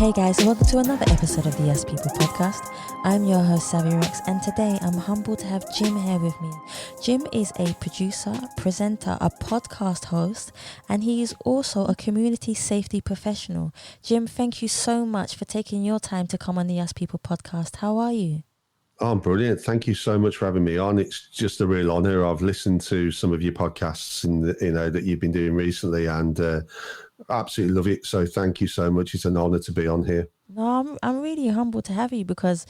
Hey guys, welcome to another episode of the Yes People podcast. I'm your host, Savvy Rex, and today I'm humbled to have Jim here with me. Jim is a producer, presenter, a podcast host, and he is also a community safety professional. Jim, thank you so much for taking your time to come on the Yes People podcast. How are you? Oh, brilliant. Thank you so much for having me on. It's just a real honour. I've listened to some of your podcasts that you've been doing recently and absolutely love it. So thank you so much. It's an honour to be on here. No, I'm really humbled to have you because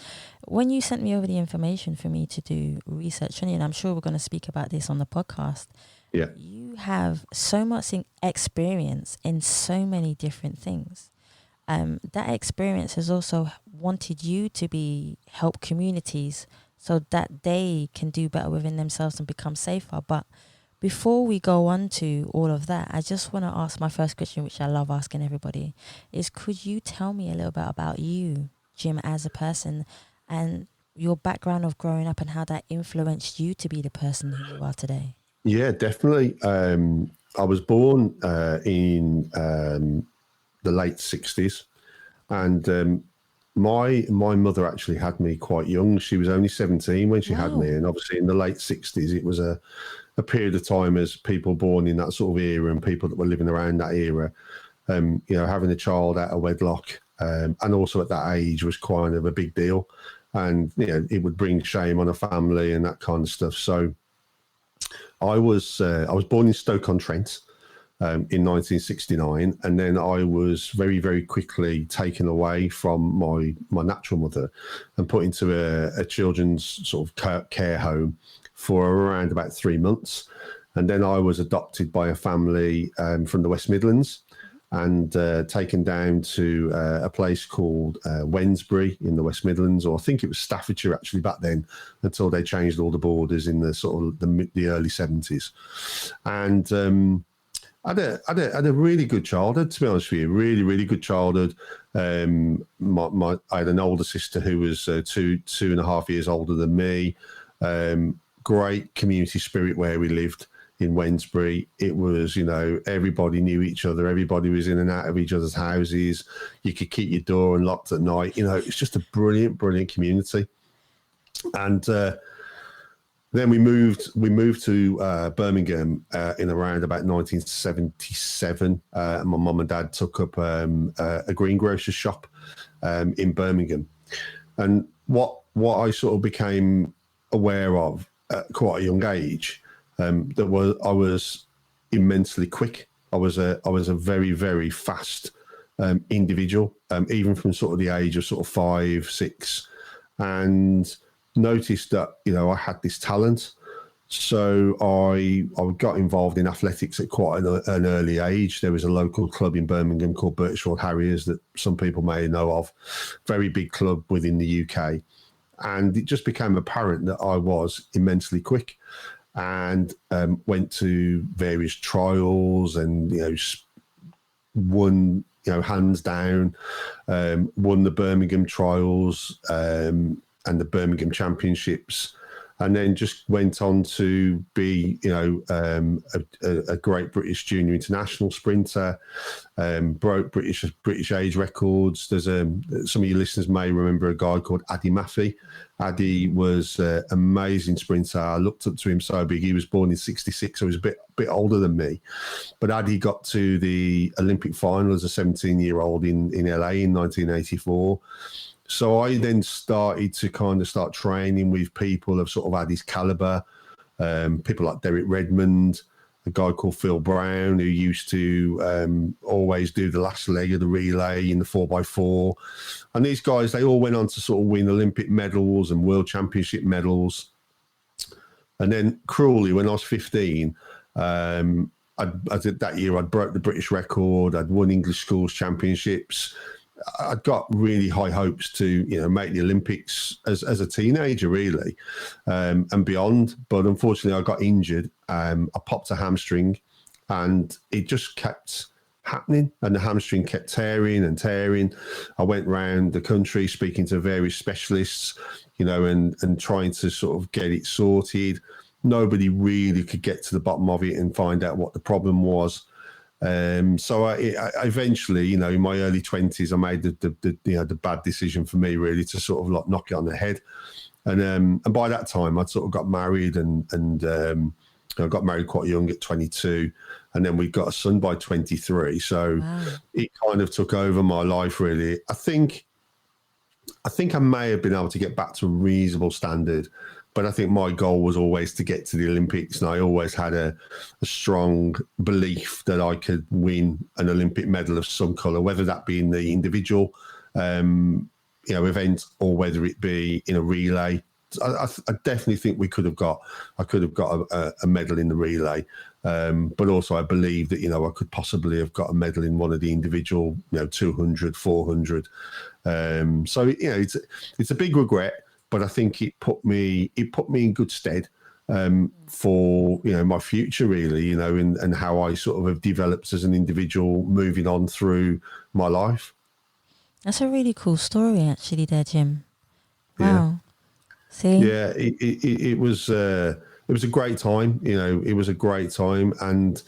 when you sent me over the information for me to do research on you, and I'm sure we're going to speak about this on the podcast, Yeah. you have so much experience in so many different things. That experience has also wanted you to help communities so that they can do better within themselves and become safer. But before we go on to all of that, I just want to ask my first question, which I love asking everybody, is could you tell me a little bit about you, Jim, as a person and your background of growing up and how that influenced you to be the person who you are today? Yeah, definitely. I was born in the late 60s and my mother actually had me quite young. She was only 17 when she had me, and obviously in the late 60s it was a period of time as people born in that sort of era and people that were living around that era, having a child out of wedlock and also at that age was kind of a big deal, and it would bring shame on a family and that kind of stuff. So I was born in Stoke-on-Trent in 1969, and then I was very, very quickly taken away from my natural mother and put into a children's sort of care home for around about 3 months. And then I was adopted by a family from the West Midlands and taken down to a place called Wednesbury in the West Midlands, or I think it was Staffordshire actually back then, until they changed all the borders in the sort of the early 70s. And I had a really good childhood, to be honest with you. Really, really good childhood. I had an older sister who was 2.5 years older than me. Great community spirit where we lived in Wednesbury. It was, everybody knew each other. Everybody was in and out of each other's houses. You could keep your door unlocked at night. It's just a brilliant, brilliant community. And then we moved to Birmingham in around about 1977. My mum and dad took up a greengrocer's shop in Birmingham. And what I sort of became aware of at quite a young age, I was immensely quick. I was a very, very fast individual, even from sort of the age of sort of 5, 6, and noticed that I had this talent. So I got involved in athletics at quite an early age. There was a local club in Birmingham called Birchfield Harriers that some people may know of, very big club within the UK. And it just became apparent that I was immensely quick, and went to various trials and won hands down, won the Birmingham trials and the Birmingham Championships, and then just went on to be a great British junior international sprinter, broke British age records. There's some of your listeners may remember a guy called Addy Maffey. Addy was an amazing sprinter. I looked up to him so big. He was born in 66, so he was a bit older than me. But Addy got to the Olympic final as a 17-year-old in LA in 1984. So I then started to start training with people of sort of Addy's caliber, people like Derek Redmond, a guy called Phil Brown, who used to always do the last leg of the relay in the 4x4. And these guys, they all went on to sort of win Olympic medals and world championship medals. And then cruelly, when I was 15, that year I'd broke the British record. I'd won English schools championships. I'd got really high hopes to, make the Olympics as a teenager, really, and beyond. But unfortunately, I got injured. I popped a hamstring, and it just kept happening. And the hamstring kept tearing and tearing. I went around the country speaking to various specialists, and trying to sort of get it sorted. Nobody really could get to the bottom of it and find out what the problem was. So I eventually, you know, in my early 20s, I made the bad decision for me really to sort of like knock it on the head. And by that time, I'd sort of got married and I got married quite young at 22, and then we got a son by 23. So Wow. it kind of took over my life really. I think I may have been able to get back to a reasonable standard, but I think my goal was always to get to the Olympics, and I always had a strong belief that I could win an Olympic medal of some colour, whether that be in the individual, event, or whether it be in a relay. I definitely think I could have got a medal in the relay, but also I believe that I could possibly have got a medal in one of the individual 200, 400. So it's a big regret, but I think it put me in good stead for my future really, and how I sort of have developed as an individual moving on through my life. That's a really cool story, actually, there, Jim. Yeah. Wow. See? Yeah, it was a great time. It was a great time, and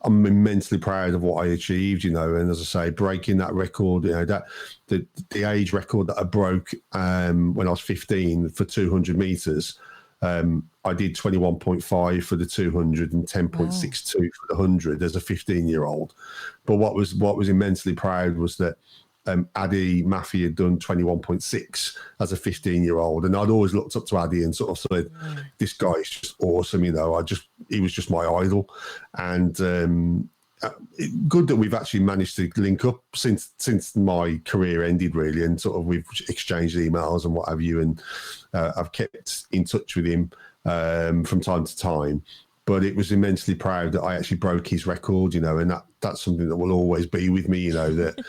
I'm immensely proud of what I achieved. And as I say, breaking that record, that the age record that I broke when I was 15 for 200 meters. I did 21.5 for the 200 and Wow. 10.62 for the 100 as a 15-year-old. But what was immensely proud was that Addy Maffey had done 21.6 as a 15-year-old, and I'd always looked up to Addy and sort of said, "This guy is just awesome." He was just my idol, and good that we've actually managed to link up since my career ended, really, and sort of we've exchanged emails and what have you, and I've kept in touch with him from time to time. But it was immensely proud that I actually broke his record, and that's something that will always be with me, that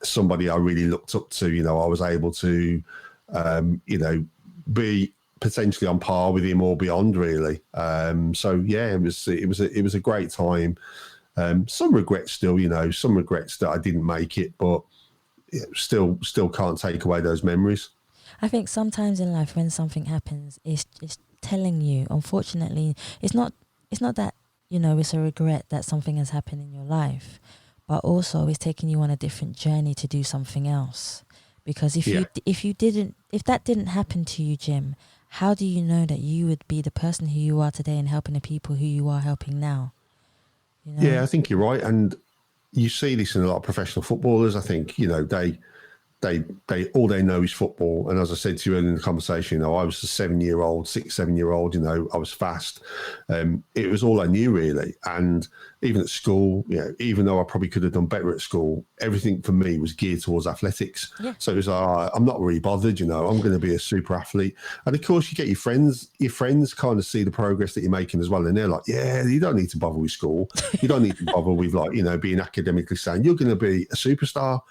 somebody I really looked up to, I was able to, be potentially on par with him or beyond, really. So yeah, it was a great time. Some regrets still, some regrets that I didn't make it, but still can't take away those memories. I think sometimes in life when something happens, it's telling you, unfortunately, it's not that, it's a regret that something has happened in your life, but also it's taking you on a different journey to do something else. Because if that didn't happen to you, Jim, how do you know that you would be the person who you are today and helping the people who you are helping now? Yeah, I think you're right. And you see this in a lot of professional footballers. I think, they all they know is football. And as I said to you earlier in the conversation, I was a 7-year-old, I was fast. It was all I knew, really. And even at school, even though I probably could have done better at school, everything for me was geared towards athletics. Yeah. So it was I'm not really bothered, I'm going to be a super athlete. And of course you get your friends kind of see the progress that you're making as well, and they're like, yeah, you don't need to bother with school, you don't need to bother with being academically sound, you're going to be a superstar.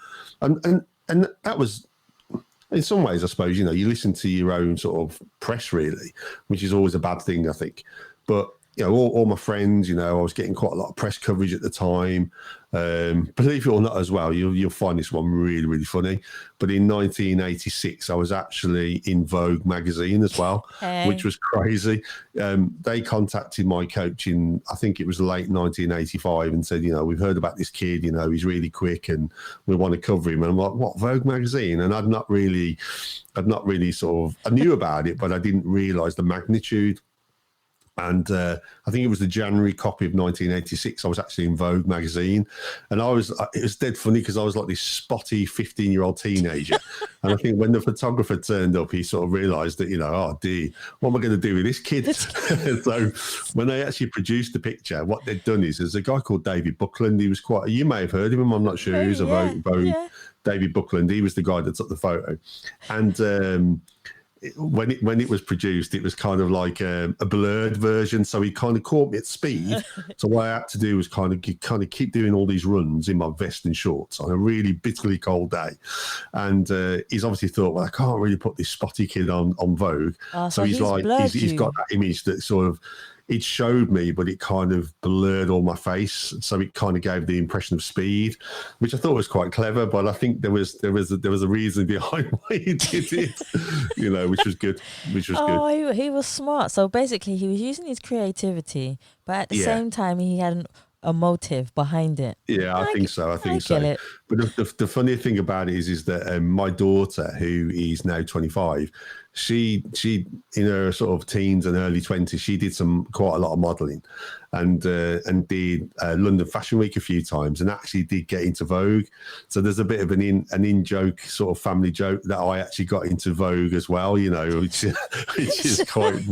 And that was, in some ways, I suppose, you listen to your own sort of press, really, which is always a bad thing, I think. But, all my friends, I was getting quite a lot of press coverage at the time. Believe it or not as well, you'll find this one really, really funny. But in 1986, I was actually in Vogue magazine as well, which was crazy. They contacted my coach in, I think it was late 1985, and said, we've heard about this kid, he's really quick and we want to cover him. And I'm like, what, Vogue magazine? And I'd not really sort of, I knew about it, but I didn't realise the magnitude. And I think it was the January copy of 1986. I was actually in Vogue magazine, and it was dead funny because I was like this spotty 15-year-old teenager. And I think when the photographer turned up, he sort of realised that, oh dear, what am I going to do with this kid? So when they actually produced the picture, what they'd done is there's a guy called David Buckland. He was you may have heard of him, I'm not sure. He was a Vogue. Yeah. David Buckland, he was the guy that took the photo. And when it was produced, it was kind of like a blurred version, so he kind of caught me at speed. So what I had to do was kind of keep doing all these runs in my vest and shorts on a really bitterly cold day. And he's obviously thought, well, I can't really put this spotty kid on Vogue. So he's got that image that sort of, it showed me, but it kind of blurred all my face, so it kind of gave the impression of speed, which I thought was quite clever. But I think there was a reason behind why he did it, which was good. Good. He was smart. So basically, he was using his creativity, but at the same time, he had a motive behind it. Yeah, I I, think so. I I think get so. it. But the funny thing about it is that my daughter, who is now 25, she in her sort of teens and early 20s, she did quite a lot of modelling, and did London Fashion Week a few times, and actually did get into Vogue. So there's a bit of an in joke, sort of family joke, that I actually got into Vogue as well. Which is quite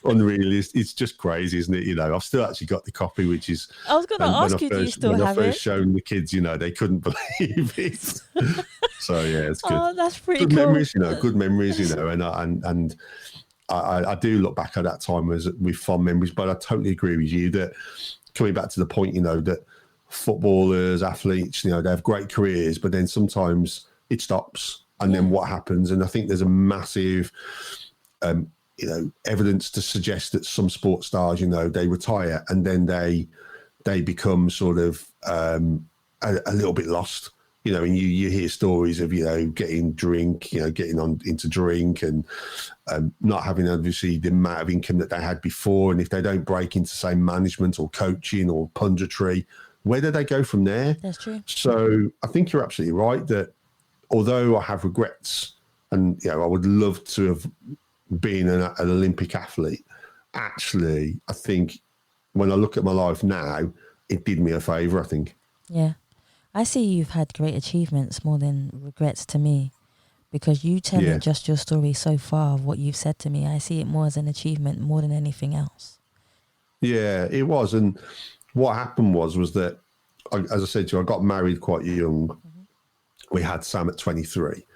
unrealistic. It's just crazy, isn't it? I've still actually got the copy, which is. I was going to And ask you, do you still when I have first it? shown the kids, they couldn't believe it. So yeah, it's good. Oh, that's pretty Good cool. memories, good memories, and I do look back at that time as with fond memories. But I totally agree with you that coming back to the point, that footballers, athletes, they have great careers, but then sometimes it stops, and then what happens? And I think there's a massive evidence to suggest that some sports stars, they retire and then they become sort of a little bit lost, and you hear stories of, getting into drink and not having obviously the amount of income that they had before. And if they don't break into, say, management or coaching or punditry, where do they go from there? That's true. So I think you're absolutely right that although I have regrets and, I would love to have been an Olympic athlete, actually, I think when I look at my life now, it did me a favour, I think. Yeah. I see you've had great achievements more than regrets to me, because you telling just your story so far of what you've said to me, I see it more as an achievement more than anything else. Yeah, it was. And what happened was that, as I said to you, I got married quite young. Mm-hmm. We had Sam at 23.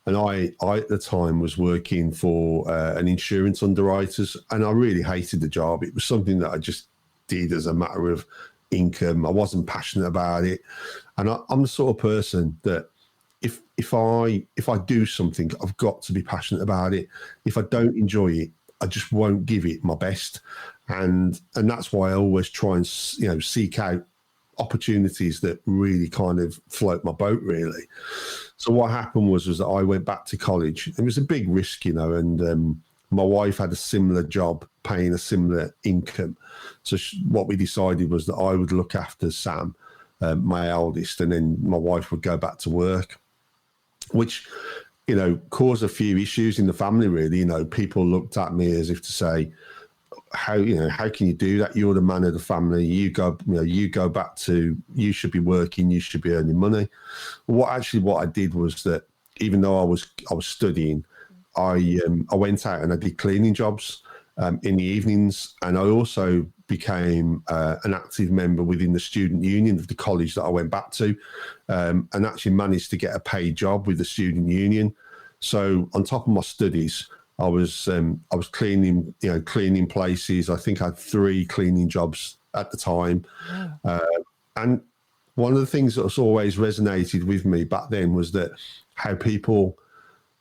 And I at the time was working for an insurance underwriters, and I really hated the job. It was something that I just did as a matter of income. I wasn't passionate about it. And I'm the sort of person that if I do something, I've got to be passionate about it. If I don't enjoy it, I just won't give it my best. And that's why I always try and seek out opportunities that really kind of float my boat, really. So what happened was that I went back to college. It was a big risk, and my wife had a similar job paying a similar income. So what we decided was that I would look after Sam, my eldest, and then my wife would go back to work, which, caused a few issues in the family, really. People looked at me as if to say, how can you do that? You're the man of the family. You go back to, you should be working, you should be earning money. What I did was that even though I was studying, I went out and I did cleaning jobs in the evenings, and I also became an active member within the student union of the college that I went back to, and actually managed to get a paid job with the student union. So on top of my studies, I was cleaning places. I think I had 3 cleaning jobs at the time. Wow. And one of the things that's always resonated with me back then was that how people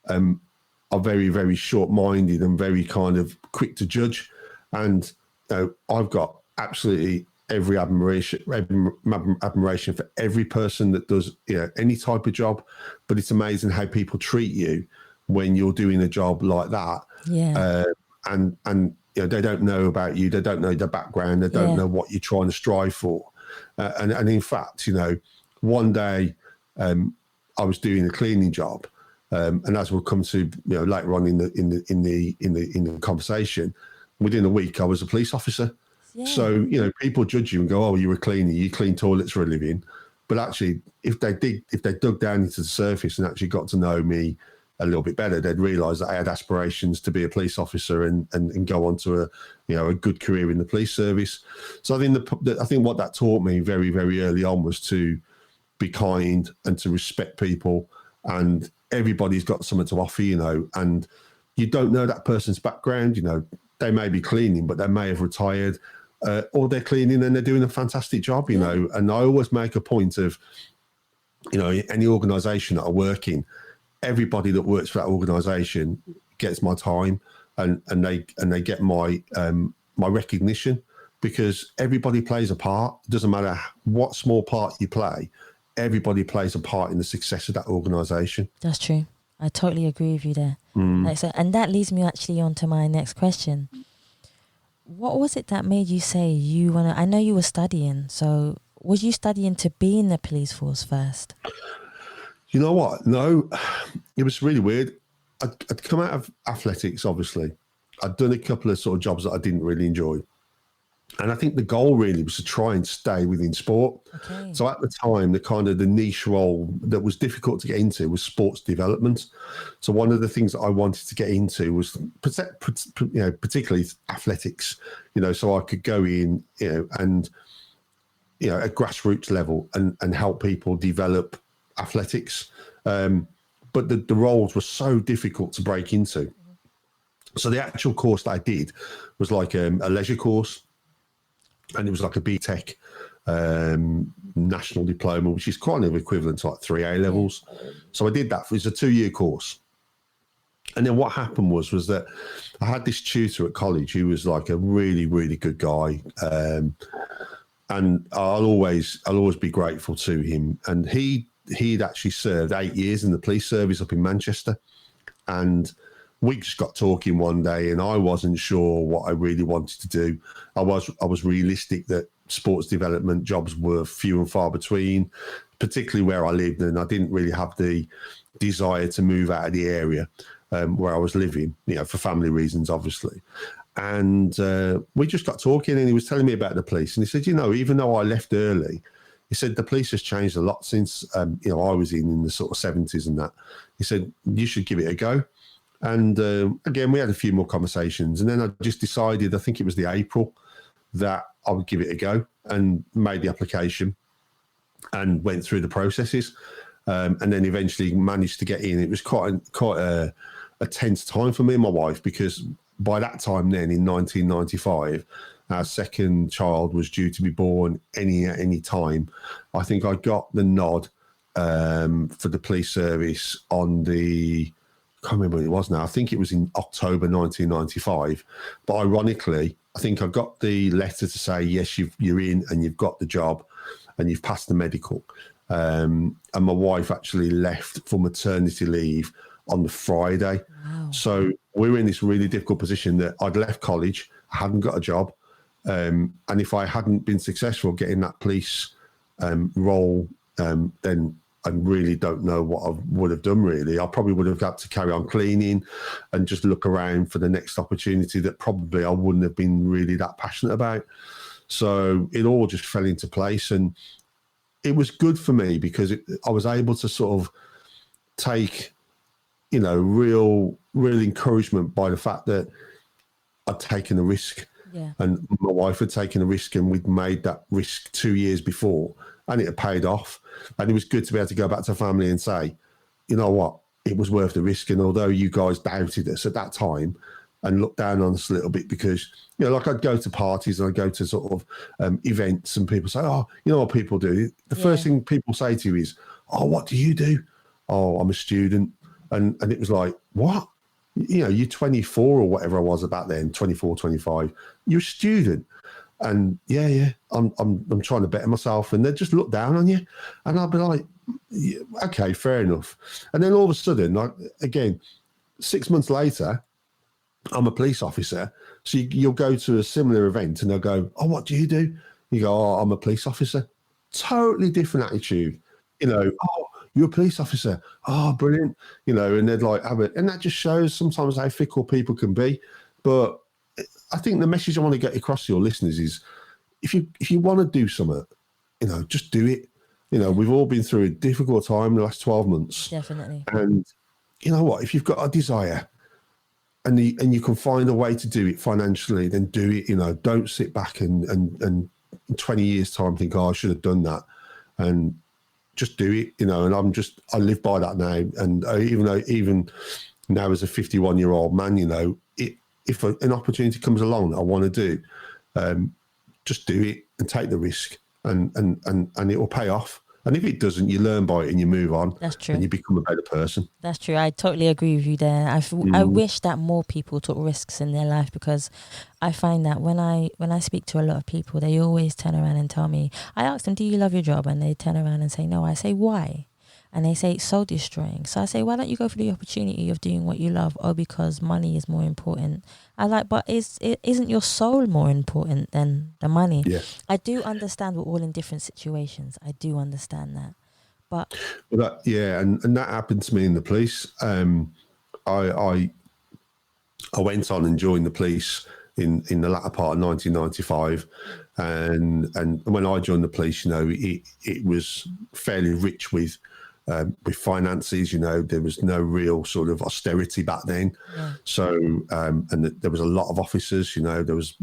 are very, very short-minded and very kind of quick to judge. And I've got absolutely every admiration for every person that does any type of job. But it's amazing how people treat you when you're doing a job like that. Yeah. And they don't know about you. They don't know the background. They don't know what you're trying to strive for. And in fact, one day I was doing a cleaning job, and as we'll come to later on in the conversation, within a week I was a police officer. Yeah. So people judge you and go, "Oh, you're a cleaner. You clean toilets for a living." But actually, if they dug down into the surface and actually got to know me a little bit better, they'd realise that I had aspirations to be a police officer and go on to a good career in the police service. So I think what that taught me very, very early on was to be kind and to respect people, and everybody's got something to offer, and you don't know that person's background. They may be cleaning, but they may have retired, or they're cleaning and they're doing a fantastic job, and I always make a point of, any organisation that I work in, everybody that works for that organisation gets my time and they get my my recognition, because everybody plays a part. It doesn't matter what small part you play, everybody plays a part in the success of that organisation. That's true. I totally agree with you there. And that leads me actually on to my next question. what was it that made you say you want to? I know you were studying, so was you studying to be in the police force first? You know what? No, it was really weird. I'd come out of athletics, obviously. I'd done a couple of sort of jobs that I didn't really enjoy. And I think the goal really was to try and stay within sport. Okay. So at the time, the kind of the niche role that was difficult to get into was sports development. So one of the things that I wanted to get into was, particularly athletics. So I could go in, and at grassroots level and help people develop athletics. But the roles were so difficult to break into. So the actual course that I did was like a leisure course, and it was like a BTEC national diploma, which is kind of equivalent to like 3A levels. So I did that. It was a 2-year course. And then what happened was that I had this tutor at college who was like a really, really good guy. And I'll always be grateful to him. And he'd actually served 8 years in the police service up in Manchester. And we just got talking one day, and I wasn't sure what I really wanted to do. I was realistic that sports development jobs were few and far between, particularly where I lived, and I didn't really have the desire to move out of the area where I was living, for family reasons, obviously. And we just got talking, and he was telling me about the police, and he said, even though I left early, he said the police has changed a lot since I was in the sort of 70s and that. He said you should give it a go. And again, we had a few more conversations, and then I just decided, I think it was the April, that I would give it a go, and made the application and went through the processes, and then eventually managed to get in. It was quite a tense time for me and my wife, because by that time then, in 1995, our second child was due to be born any time. I think I got the nod for the police service on the, I can't remember when it was now. I think it was in October 1995. But ironically, I think I got the letter to say, yes, you're in and you've got the job and you've passed the medical. And my wife actually left for maternity leave on the Friday. Wow. So we were in this really difficult position that I'd left college, I hadn't got a job. And if I hadn't been successful getting that police role, then I really don't know what I would have done, really. I probably would have had to carry on cleaning and just look around for the next opportunity that probably I wouldn't have been really that passionate about. So it all just fell into place. And it was good for me because I was able to sort of take, real encouragement by the fact that I'd taken a risk. Yeah. And my wife had taken a risk, and we'd made that risk 2 years before, and it had paid off. And it was good to be able to go back to family and say, you know what, it was worth the risk. And although you guys doubted us at that time and looked down on us a little bit, because, like I'd go to parties and I'd go to sort of events, and people say, oh, you know what people do? The first thing people say to you is, oh, what do you do? Oh, I'm a student. And it was like, what? You're 24 or whatever I was about then, 24, 25. You're a student. And I'm trying to better myself. And they'd just look down on you. And I'd be like, yeah, okay, fair enough. And then all of a sudden, again, 6 months later, I'm a police officer. So you'll go to a similar event and they'll go, oh, what do you do? You go, oh, I'm a police officer. Totally different attitude. Oh, you're a police officer. Oh, brilliant. And they'd like have it. And that just shows sometimes how fickle people can be. But I think the message I want to get across to your listeners is if you want to do something, just do it. We've all been through a difficult time in the last 12 months. Definitely. And you know what? If you've got a desire and you can find a way to do it financially, then do it. Don't sit back and in 20 years' time think, oh, I should have done that. And just do it, and I live by that now. And even now as a 51-year-old man, if an opportunity comes along that I want to do, just do it and take the risk, and it will pay off. And if it doesn't, you learn by it and you move on. That's true. And you become a better person. That's true. I totally agree with you there. I wish that more people took risks in their life, because I find that when I speak to a lot of people, they always turn around and tell me, I ask them, do you love your job? And they turn around and say, no. I say, why? and they say it's soul destroying. So I say, why don't you go for the opportunity of doing what you love? Oh, because money is more important. I like, but isn't your soul more important than the money? Yeah. I do understand we're all in different situations. I do understand that, but Well, and that happened to me in the police. I went on and joined the police in the latter part of 1995, and when I joined the police, it was fairly rich with finances. There was no real sort of austerity back then. yeah, So there was a lot of officers. There was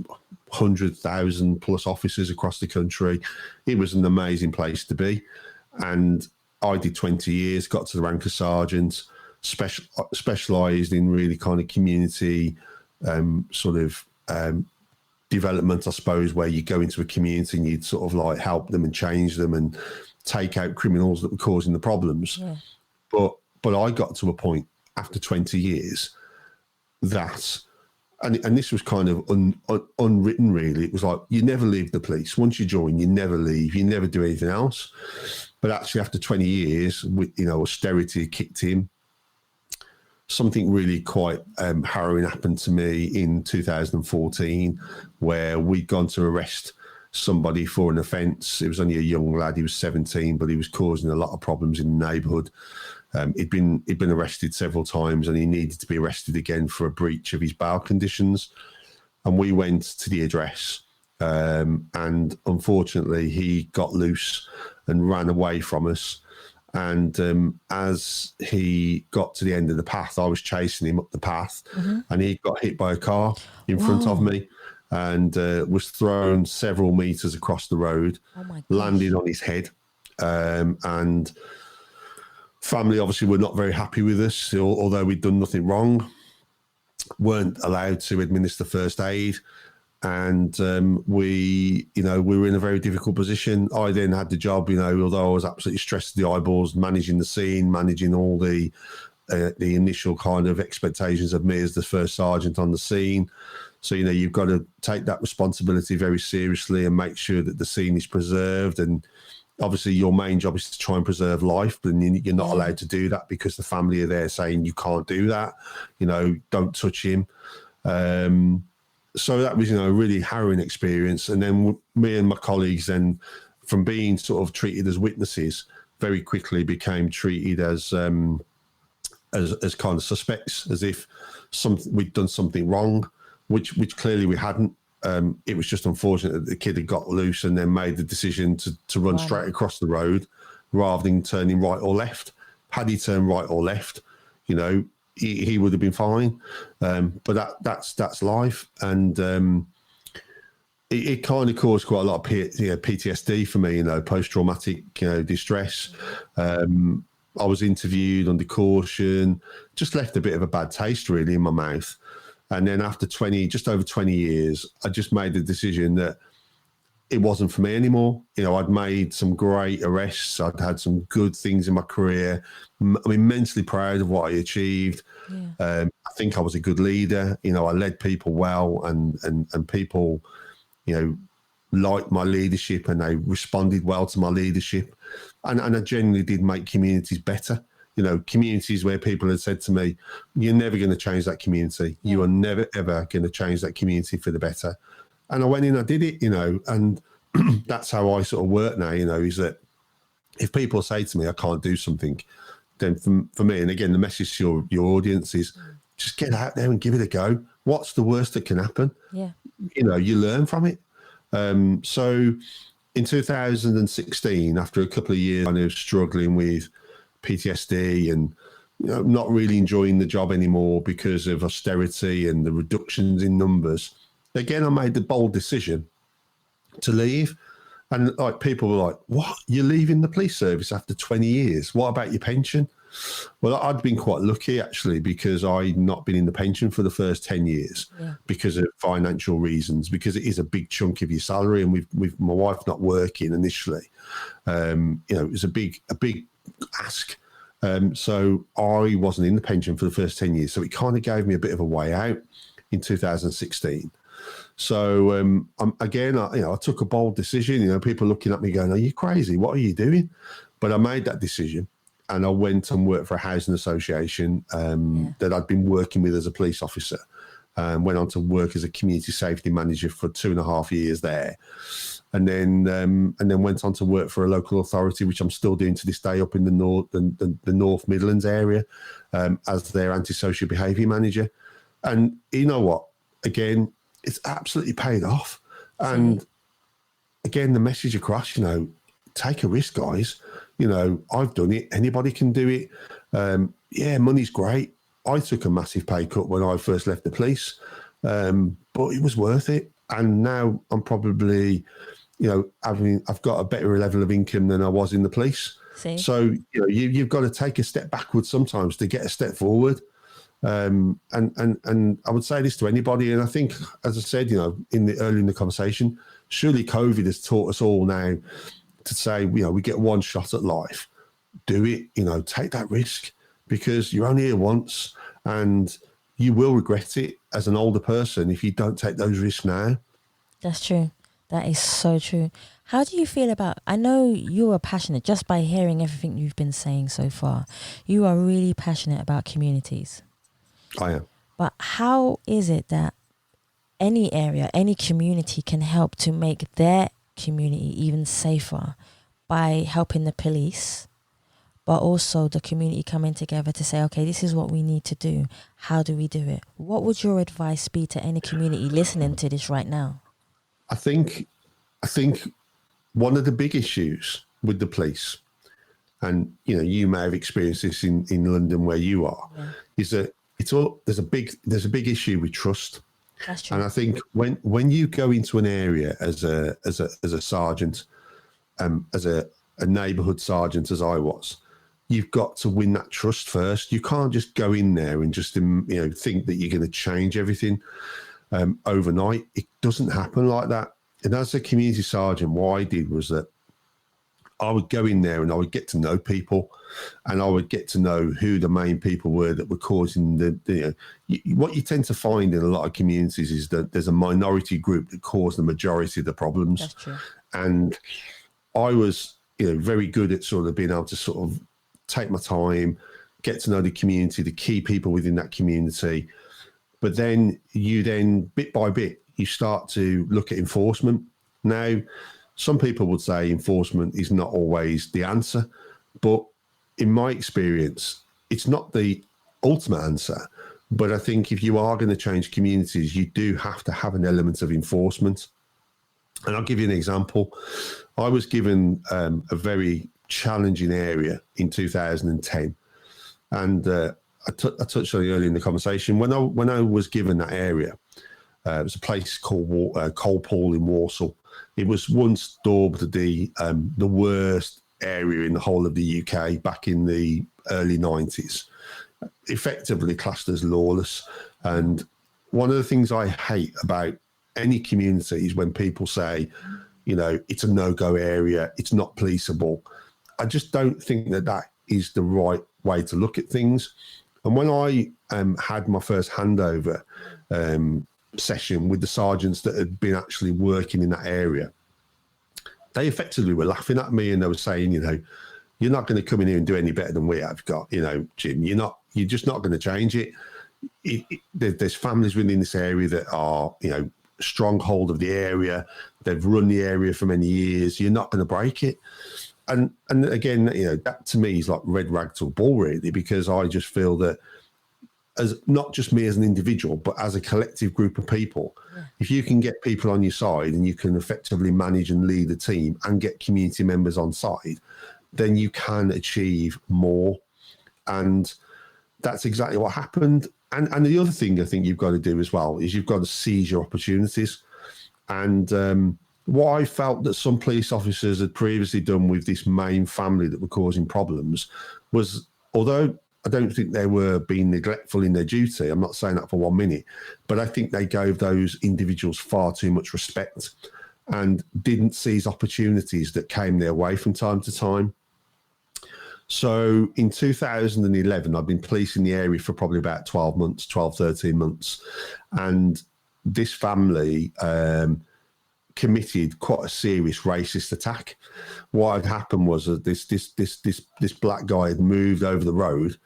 100,000 plus officers across the country. It was an amazing place to be, and I did 20 years, got to the rank of sergeant, specialised in really kind of community sort of development, I suppose, where you go into a community and you'd sort of like help them and change them and take out criminals that were causing the problems. yeah, But I got to a point after 20 years that, and this was kind of unwritten, really. It was like, you never leave the police. Once you join, you never leave. You never do anything else. But actually, after 20 years, austerity kicked in. Something really quite harrowing happened to me in 2014, where we'd gone to arrest somebody for an offence. It was only a young lad. He was 17, but he was causing a lot of problems in the neighbourhood. He'd been arrested several times, and he needed to be arrested again for a breach of his bail conditions. And we went to the address, and unfortunately, he got loose and ran away from us. And as he got to the end of the path, I was chasing him up the path, and he got hit by a car in front of me, and was thrown several meters across the road, landing on his head. And family obviously were not very happy with us, although we'd done nothing wrong. Weren't allowed to administer first aid. And we were in a very difficult position. I then had the job, although I was absolutely stressed to the eyeballs, managing the scene, managing all the initial kind of expectations of me as the first sergeant on the scene. So, you've got to take that responsibility very seriously and make sure that the scene is preserved. And obviously your main job is to try and preserve life, but you're not allowed to do that because the family are there saying you can't do that, don't touch him. So that was, a really harrowing experience. And then me and my colleagues then, from being sort of treated as witnesses, very quickly became treated as kind of suspects, as if we'd done something wrong, which clearly we hadn't. It was just unfortunate that the kid had got loose and then made the decision to run straight across the road rather than turning right or left. Had he turned right or left, he would have been fine. But that's life. And it kind of caused quite a lot of PTSD for me, post-traumatic distress. I was interviewed under caution, just left a bit of a bad taste really in my mouth. And then after just over 20 years, I just made the decision that it wasn't for me anymore. I'd made some great arrests. I'd had some good things in my career. I'm immensely proud of what I achieved. Yeah. I think I was a good leader. I led people well, and people, liked my leadership, and they responded well to my leadership. And I genuinely did make communities better. Communities where people had said to me, you're never going to change that community. Yeah. You are never, ever going to change that community for the better. And I went in, I did it, and that's how I sort of work now, is that if people say to me, I can't do something, then for me, and again, the message to your audience is just get out there and give it a go. What's the worst that can happen? Yeah. You learn from it. So in 2016, after a couple of years kind of struggling with PTSD and not really enjoying the job anymore because of austerity and the reductions in numbers, again, I made the bold decision to leave. And people were like, what? You're leaving the police service after 20 years? What about your pension? Well, I'd been quite lucky, actually, because I'd not been in the pension for the first 10 years because of financial reasons, because it is a big chunk of your salary. And with my wife not working initially, it was a big ask. So I wasn't in the pension for the first 10 years. So it kind of gave me a bit of a way out in 2016. So I took a bold decision. People looking at me going, are you crazy? What are you doing? But I made that decision. and I went and worked for a housing association Yeah. that I'd been working with as a police officer. Went on to work as a community safety manager for 2.5 years there, and then went on to work for a local authority, which I'm still doing to this day, up in the North Midlands area, as their antisocial behaviour manager. And you know what? Again, it's absolutely paid off. And again, the message across, take a risk, guys. I've done it. Anybody can do it. Yeah, money's great. I took a massive pay cut when I first left the police, but it was worth it. And now I'm probably, I've got a better level of income than I was in the police. So, you've got to take a step backwards sometimes to get a step forward. And I would say this to anybody. And I think, as I said, early in the conversation, surely COVID has taught us all now to say, we get one shot at life. Do it, take that risk, because you're only here once and you will regret it as an older person if you don't take those risks now. That's true. That is so true. How do you feel about, I know you are passionate just by hearing everything you've been saying so far. You are really passionate about communities. I am. But how is it that any area, any community can help to make their community even safer by helping the police, but also the community coming together to say, okay, this is what we need to do. How do we do it? What would your advice be to any community listening to this right now? I think one of the big issues with the police, and you may have experienced this in London where you are, is that there's a big issue with trust. That's true. And I think when you go into an area as a sergeant, as a neighbourhood sergeant, as I was, you've got to win that trust first. You can't just go in there and just think that you're going to change everything overnight. It doesn't happen like that. And as a community sergeant, what I did was that I would go in there and I would get to know people, and I would get to know who the main people were that were causing what you tend to find in a lot of communities is that there's a minority group that cause the majority of the problems. That's true. And I was, very good at sort of being able to sort of take my time, get to know the community, the key people within that community. But then bit by bit, you start to look at enforcement. Now, some people would say enforcement is not always the answer, but in my experience, it's not the ultimate answer. But I think if you are going to change communities, you do have to have an element of enforcement. And I'll give you an example. I was given a very challenging area in 2010. And I touched on it earlier in the conversation. When I was given that area, it was a place called Colpool in Walsall. It was once dubbed the worst area in the whole of the UK back in the early 90s, effectively classed as lawless. And one of the things I hate about any community is when people say, it's a no-go area, it's not policeable. I just don't think that is the right way to look at things. And when I had my first handover session with the sergeants that had been actually working in that area, they effectively were laughing at me and they were saying, you're not going to come in here and do any better than we have got, Jim, you're just not going to change it. There's families within this area that are, stronghold of the area. They've run the area for many years. You're not going to break it. And again, that to me is like red rag to a bull, really, because I just feel that as not just me as an individual, but as a collective group of people, if you can get people on your side and you can effectively manage and lead a team and get community members on side, then you can achieve more. And that's exactly what happened. And the other thing I think you've got to do as well is you've got to seize your opportunities. And what I felt that some police officers had previously done with this main family that were causing problems was, although I don't think they were being neglectful in their duty, I'm not saying that for 1 minute, but I think they gave those individuals far too much respect and didn't seize opportunities that came their way from time to time. So in 2011, I've been policing the area for probably about 13 months. And this family committed quite a serious racist attack. What had happened was that this black guy had moved over the road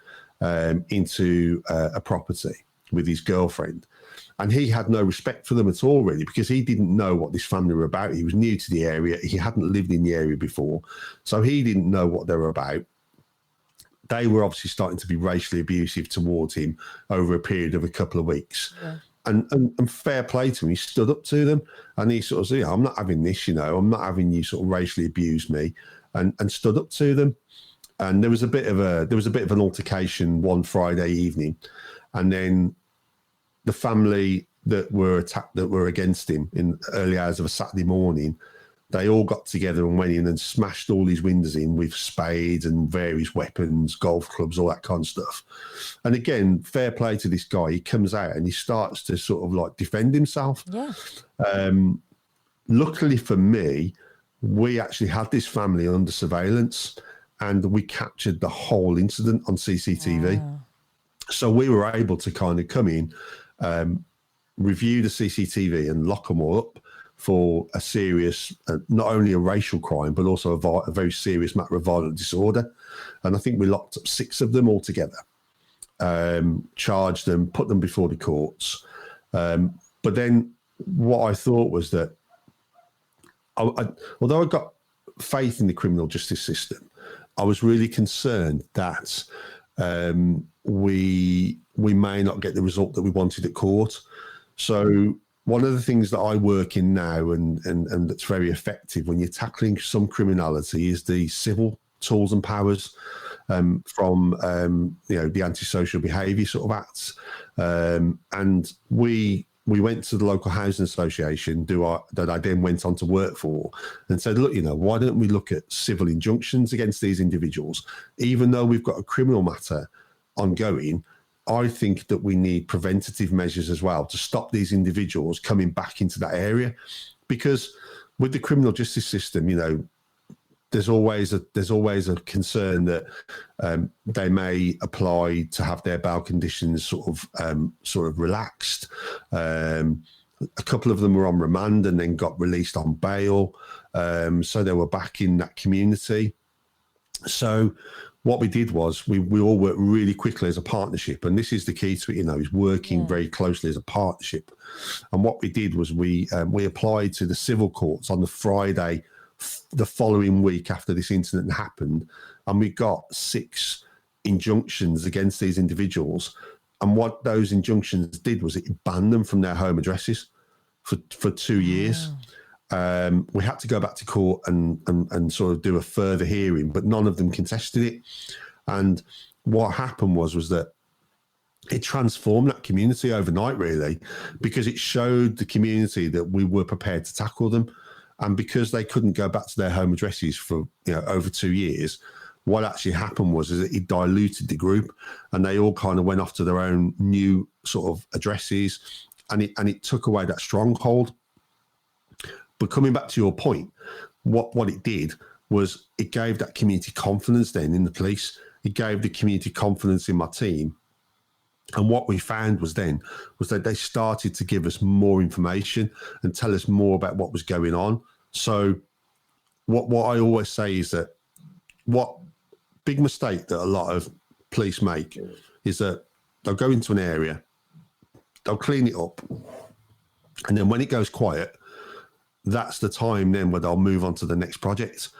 into a property with his girlfriend, and he had no respect for them at all, really, because he didn't know what this family were about. He was new to the area. He hadn't lived in the area before, so he didn't know what they were about. They were obviously starting to be racially abusive towards him over a period of a couple of weeks. Yeah. And fair play to him, he stood up to them, and he sort of said, I'm not having this, I'm not having you sort of racially abuse me, and stood up to them. And there was a bit of an altercation one Friday evening, and then the family that were against him in early hours of a Saturday morning, they all got together and went in and smashed all his windows in with spades and various weapons, golf clubs, all that kind of stuff. And again, fair play to this guy. He comes out and he starts to sort of like defend himself. Yeah. Luckily for me, we actually had this family under surveillance, and we captured the whole incident on CCTV. Wow. So we were able to kind of come in, review the CCTV and lock them all up for a serious, not only a racial crime, but also a very serious matter of violent disorder. And I think we locked up 6 of them altogether, charged them, put them before the courts. But then what I thought was that, although I got faith in the criminal justice system, I was really concerned that we may not get the result that we wanted at court. So one of the things that I work in now and that's very effective when you're tackling some criminality is the civil tools and powers from the antisocial behaviour sort of acts. And we went to the local housing association that I then went on to work for and said, look, why don't we look at civil injunctions against these individuals? Even though we've got a criminal matter ongoing, I think that we need preventative measures as well to stop these individuals coming back into that area. Because with the criminal justice system, there's always a concern that they may apply to have their bail conditions sort of relaxed. A couple of them were on remand and then got released on bail, so they were back in that community. So what we did was we all worked really quickly as a partnership, and this is the key to it. Is working very closely as a partnership. And what we did was we applied to the civil courts on the Friday the following week after this incident happened, and we got 6 injunctions against these individuals. And what those injunctions did was it banned them from their home addresses for 2 years. We had to go back to court and sort of do a further hearing, but none of them contested it. And what happened was that it transformed that community overnight, really, because it showed the community that we were prepared to tackle them. And because they couldn't go back to their home addresses for over 2 years, what actually happened was that it diluted the group, and they all kind of went off to their own new sort of addresses, and it took away that stronghold. But coming back to your point, what it did was it gave that community confidence then in the police. It gave the community confidence in my team. And what we found was that they started to give us more information and tell us more about what was going on. So what I always say is that what big mistake that a lot of police make is that they'll go into an area, they'll clean it up, and then when it goes quiet, that's the time then where they'll move on to the next project.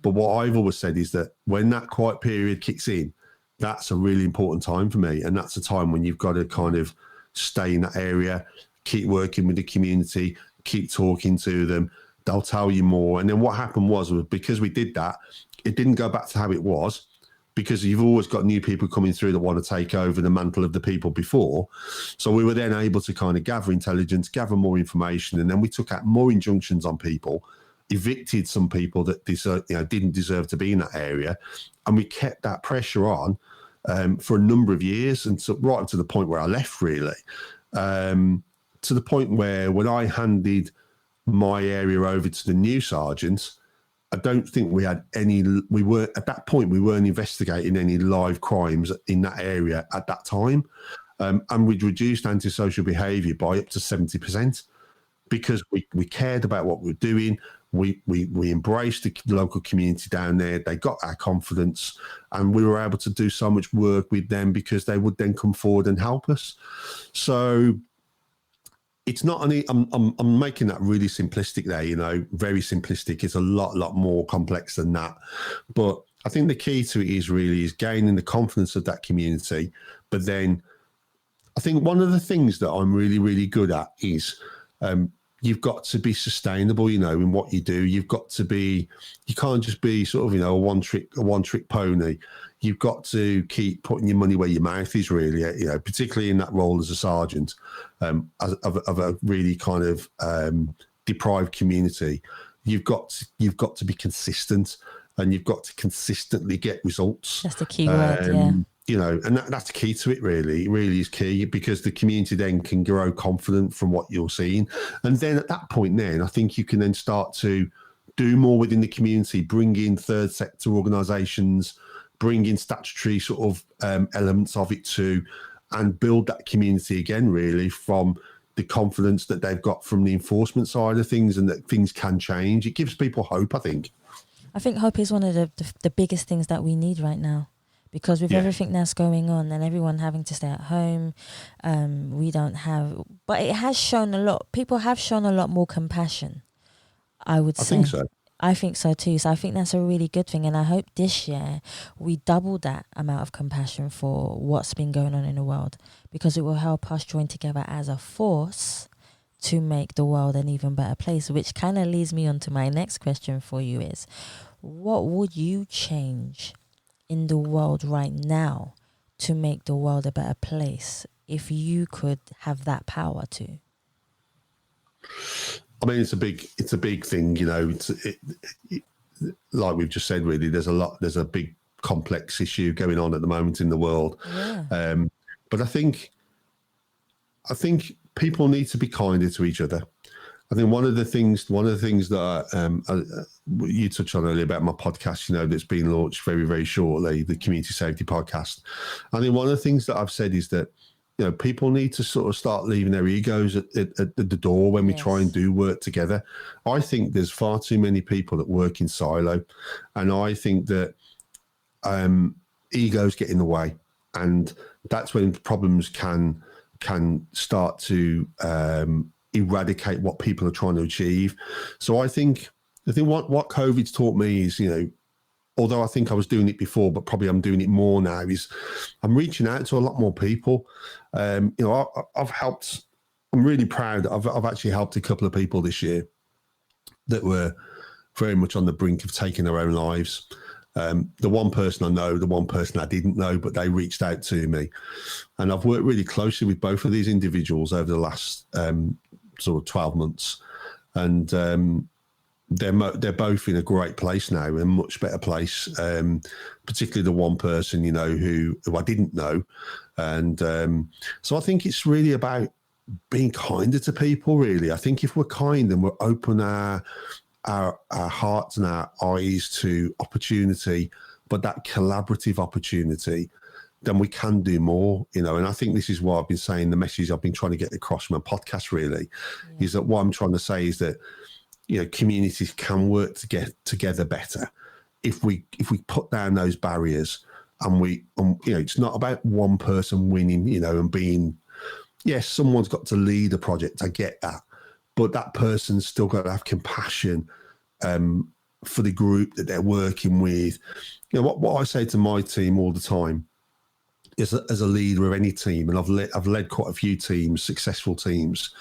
But what I've always said is that when that quiet period kicks in, that's a really important time for me. And that's a time when you've got to kind of stay in that area, keep working with the community, keep talking to them. They'll tell you more. And then what happened was because we did that, it didn't go back to how it was, because you've always got new people coming through that want to take over the mantle of the people before. So we were then able to kind of gather intelligence, gather more information, and then we took out more injunctions on people, evicted some people that didn't deserve to be in that area, and we kept that pressure on for a number of years, and so right up to the point where I left, really, to the point where when I handed my area over to the new sergeants, I don't think we had any. We weren't at that point. We weren't investigating any live crimes in that area at that time, and we'd reduced antisocial behaviour by up to 70%. because we cared about what we were doing. We embraced the local community down there. They got our confidence, and we were able to do so much work with them because they would then come forward and help us. So it's not only I'm making that really simplistic there, very simplistic. It's a lot more complex than that. But I think the key to it is gaining the confidence of that community. But then I think one of the things that I'm really good at is you've got to be sustainable, in what you do. You can't just be sort of, a one trick pony. You've got to keep putting your money where your mouth is, really, particularly in that role as a sergeant of a really kind of deprived community. You've got to be consistent, and you've got to consistently get results. That's the key word, yeah. And that's the key to it, really. It really is key, because the community then can grow confident from what you're seeing. And then at that point, I think you can then start to do more within the community, bring in third sector organisations, bring in statutory sort of elements of it too, and build that community again, really, from the confidence that they've got from the enforcement side of things, and that things can change. It gives people hope, I think. I think hope is one of the biggest things that we need right now, because with everything that's going on and everyone having to stay at home, we don't have, but it has shown people have shown a lot more compassion, I would say. I think so. I think so too. So I think that's a really good thing. And I hope this year we double that amount of compassion for what's been going on in the world, because it will help us join together as a force to make the world an even better place, which kind of leads me on to my next question for you is, what would you change in the world right now to make the world a better place if you could have that power to? I mean, it's a big thing, like we've just said, really, there's a big complex issue going on at the moment in the world. Yeah. But I think people need to be kinder to each other. I think one of the things that you touched on earlier about my podcast, that's being launched very, very shortly, the Community Safety Podcast. I think one of the things that I've said is that, people need to sort of start leaving their egos at the door when we try and do work together. I think there's far too many people that work in silo, and I think that egos get in the way, and that's when problems can start to eradicate what people are trying to achieve. So I think what COVID's taught me is, although I think I was doing it before, but probably I'm doing it more now, is I'm reaching out to a lot more people. I've helped. I'm really proud that I've actually helped a couple of people this year that were very much on the brink of taking their own lives. The one person I know, the one person I didn't know, but they reached out to me. And I've worked really closely with both of these individuals over the last sort of 12 months. And they're both in a great place now, in a much better place, particularly the one person, who I didn't know. And so I think it's really about being kinder to people, really. I think if we're kind and we're open our hearts and our eyes to opportunity, but that collaborative opportunity, then we can do more, And I think this is what I've been saying, the message I've been trying to get across from my podcast, really, is that what I'm trying to say is that, communities can work together better if we put down those barriers, and it's not about one person winning, and being, yes, someone's got to lead a project. I get that. But that person's still got to have compassion for the group that they're working with. What I say to my team all the time is that as a leader of any team, and I've led quite a few teams, successful teams,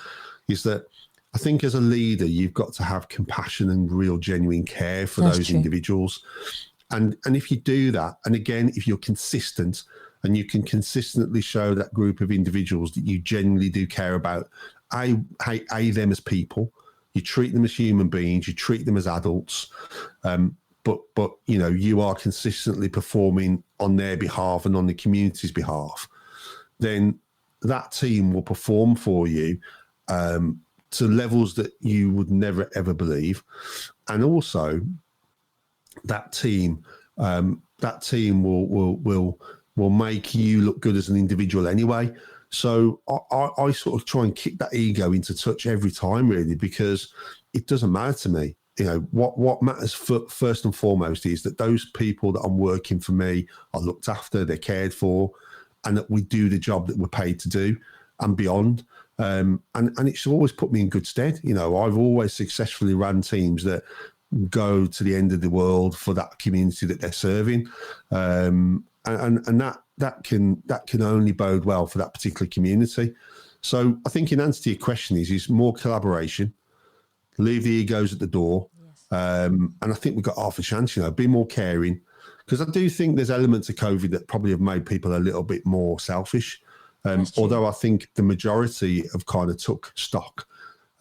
is that I think as a leader, you've got to have compassion and real genuine care for those individuals. And if you do that, and again, if you're consistent and you can consistently show that group of individuals that you genuinely do care about, them as people, you treat them as human beings, you treat them as adults, but you are consistently performing on their behalf and on the community's behalf, then that team will perform for you to levels that you would never ever believe. And also that team will make you look good as an individual anyway. So I sort of try and kick that ego into touch every time, really, because it doesn't matter to me. You know, what matters first and foremost is that those people that I'm working for me are looked after, they're cared for, and that we do the job that we're paid to do and beyond. And it's always put me in good stead. You know, I've always successfully ran teams that go to the end of the world for that community that they're serving, and that can only bode well for that particular community. So I think in answer to your question is more collaboration, leave the egos at the door, Yes. and I think we've got half a chance. You know, be more caring, because I do think there's elements of COVID that probably have made people a little bit more selfish. That's true. Although I think the majority have kind of took stock.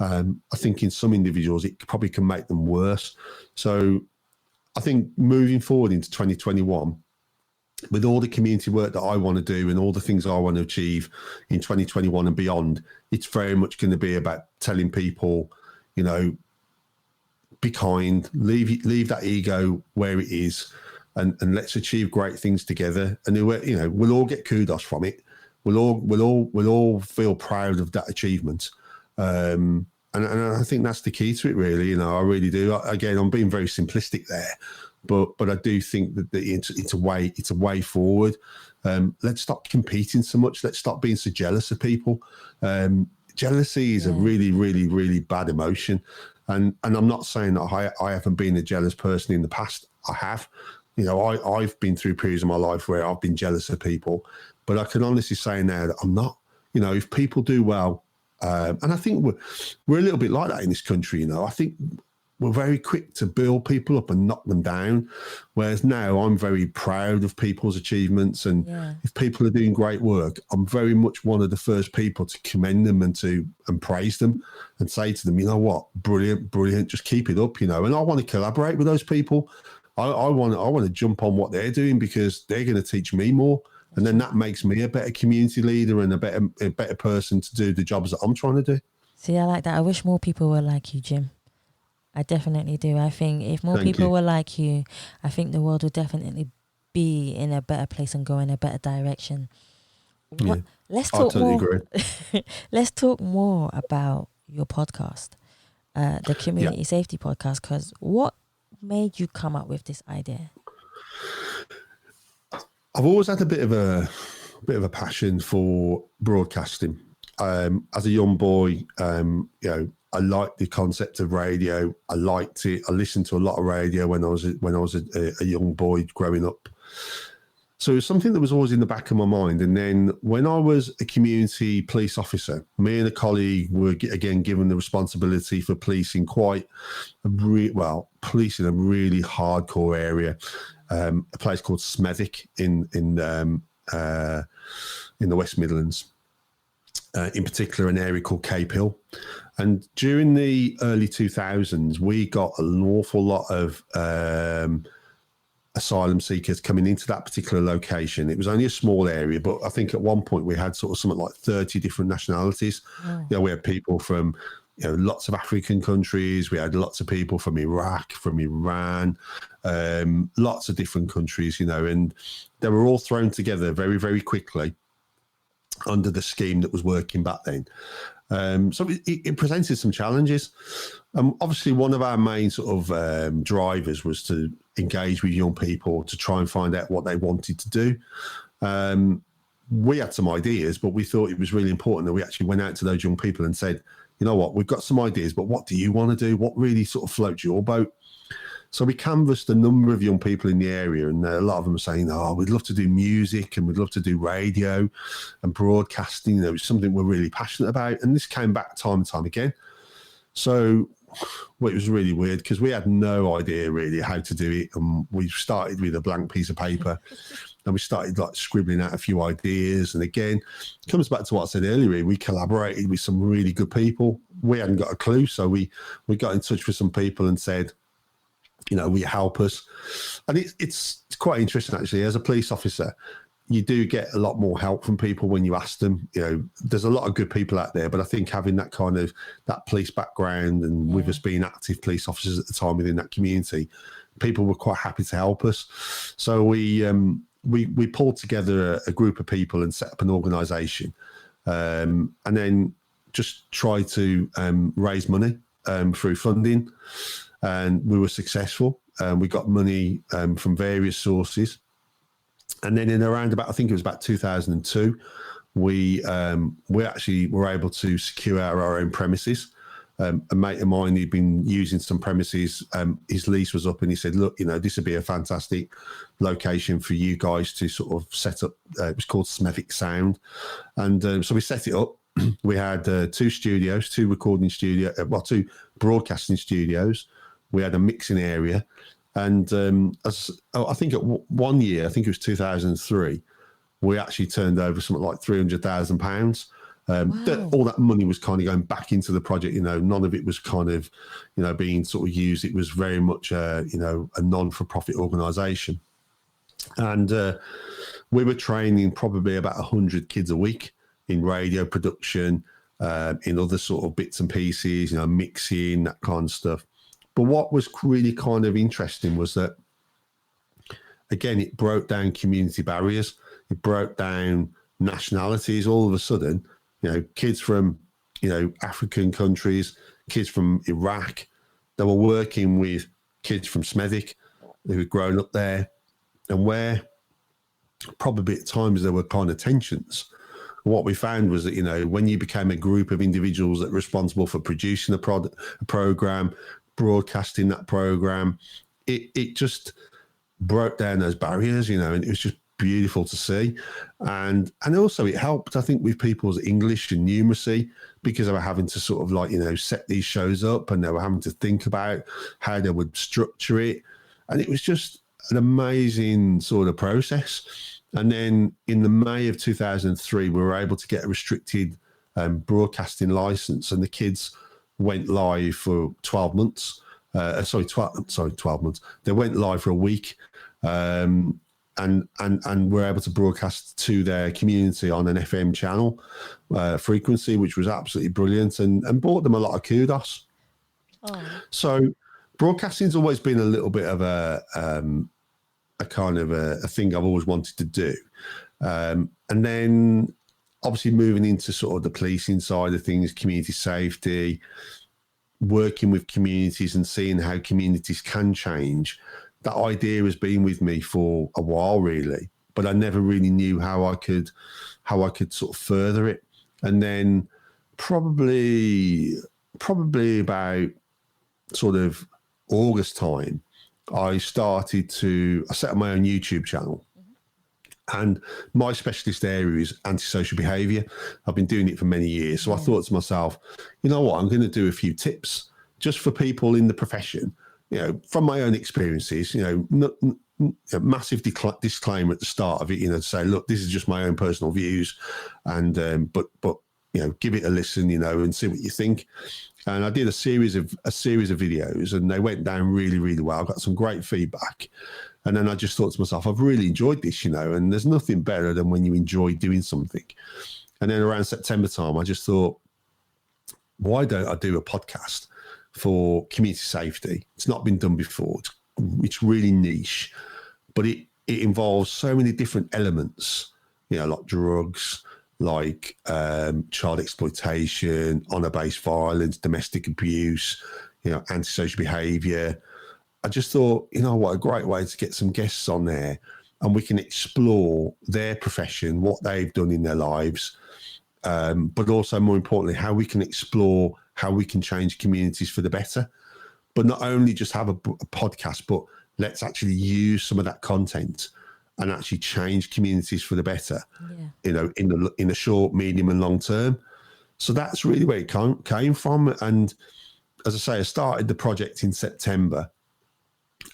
I think in some individuals it probably can make them worse. So I think moving forward into 2021, with all the community work that I want to do and all the things I want to achieve in 2021 and beyond, it's very much going to be about telling people, you know, be kind, leave that ego where it is, and let's achieve great things together. And you know, we'll all get kudos from it. We'll all feel proud of that achievement. And I think that's the key to it, really. You know, I really do. Again, I'm being very simplistic there, but I do think that it's a way forward. Let's stop competing so much. Let's stop being so jealous of people. Jealousy is a really, really, really bad emotion. And I'm not saying that I haven't been a jealous person in the past. I have. You know, I've been through periods of my life where I've been jealous of people, but I can honestly say now that I'm not. You know, if people do well, and I think we're a little bit like that in this country. You know, I think we're very quick to build people up and knock them down, whereas now I'm very proud of people's achievements, and if people are doing great work, I'm very much one of the first people to commend them and praise them and say to them, you know what, brilliant, just keep it up. You know, and I want to collaborate with those people. I want to jump on what they're doing, because they're going to teach me more. And then that makes me a better community leader and a better person to do the jobs that I'm trying to do. See, I like that. I wish more people were like you, Jim. I definitely do. I think if more people were like you, I think the world would definitely be in a better place and go in a better direction. Let's talk more. Agree. Let's talk more about your podcast, the Community Safety Podcast. Because what made you come up with this idea? I've always had a bit of a passion for broadcasting. As a young boy, you know, I liked the concept of radio. I liked it. I listened to a lot of radio when I was a young boy growing up. So it was something that was always in the back of my mind. And then when I was a community police officer, me and a colleague were again given the responsibility for policing policing a really hardcore area, a place called Smethwick in the West Midlands. In particular, an area called Cape Hill. And during the early 2000s, we got an awful lot of asylum seekers coming into that particular location. It was only a small area, but I think at one point we had sort of something like 30 different nationalities. You know, we had people from, you know, lots of African countries. We had lots of people from Iraq, from Iran, lots of different countries, you know, and they were all thrown together very, very quickly under the scheme that was working back then. So it presented some challenges. Obviously, one of our main sort of drivers was to engage with young people to try and find out what they wanted to do. We had some ideas, but we thought it was really important that we actually went out to those young people and said, you know what, we've got some ideas, but what do you want to do? What really sort of floats your boat? So we canvassed a number of young people in the area, and a lot of them were saying, oh, we'd love to do music and we'd love to do radio and broadcasting. You know, it's something we're really passionate about. And this came back time and time again. So it was really weird because we had no idea really how to do it. And we started with a blank piece of paper and we started like scribbling out a few ideas. And again, it comes back to what I said earlier. We collaborated with some really good people. We hadn't got a clue. So we got in touch with some people and said, you know, will you help us? And it's quite interesting, actually. As a police officer, you do get a lot more help from people when you ask them. You know, there's a lot of good people out there, but I think having that kind of that police background and with us being active police officers at the time within that community, people were quite happy to help us. So we pulled together a group of people and set up an organisation. and then just try to raise money through funding. And we were successful. We got money from various sources. And then in around about, I think it was about 2002, we actually were able to secure our own premises. A mate of mine who'd been using some premises, his lease was up, and he said, look, this would be a fantastic location for you guys to sort of set up. It was called Smethwick Sound. And so we set it up. We had two studios, two broadcasting studios. We had a mixing area. And I think at one year, I think it was 2003, we actually turned over something like £300,000. Wow. All that money was kind of going back into the project. None of it was kind of, being sort of used. It was very much, a non-for-profit organisation. And we were training probably about 100 kids a week in radio production, in other sort of bits and pieces, mixing, that kind of stuff. But what was really kind of interesting was that, again, it broke down community barriers. It broke down nationalities. All of a sudden, kids from, African countries, kids from Iraq, they were working with kids from Smethwick who had grown up there, and where probably at times there were kind of tensions. What we found was that, when you became a group of individuals that were responsible for producing a program, broadcasting that program, it just broke down those barriers, and it was just beautiful to see. And also it helped, I think, with people's English and numeracy, because they were having to sort of set these shows up, and they were having to think about how they would structure it. And it was just an amazing sort of process. And then in the May of 2003, we were able to get a restricted broadcasting license, and the kids went live for 12 months. 12 months. They went live for a week, and were able to broadcast to their community on an FM channel frequency, which was absolutely brilliant, and brought them a lot of kudos. Oh. So broadcasting's always been a little bit of a kind of a thing I've always wanted to do. And then obviously moving into sort of the policing side of things, community safety, working with communities and seeing how communities can change. That idea has been with me for a while, really, but I never really knew how I could sort of further it. And then probably about sort of August time, I set up my own YouTube channel. And my specialist area is antisocial behaviour. I've been doing it for many years. So I thought to myself, you know what, I'm going to do a few tips just for people in the profession, from my own experiences, a massive disclaimer at the start of it, to say, look, this is just my own personal views, and but give it a listen, and see what you think. And I did a series of videos, and they went down really, really well. I got some great feedback. And then I just thought to myself, I've really enjoyed this, and there's nothing better than when you enjoy doing something. And then around September time, I just thought, why don't I do a podcast for community safety? It's not been done before. It's really niche, but it involves so many different elements, like drugs, like child exploitation, honour-based violence, domestic abuse, antisocial behaviour. I just thought, what a great way to get some guests on there, and we can explore their profession, what they've done in their lives, but also more importantly, how we can explore how we can change communities for the better. But not only just have a podcast, but let's actually use some of that content and actually change communities for the better, in the short, medium and long term. So that's really where it came from. And as I say, I started the project in September,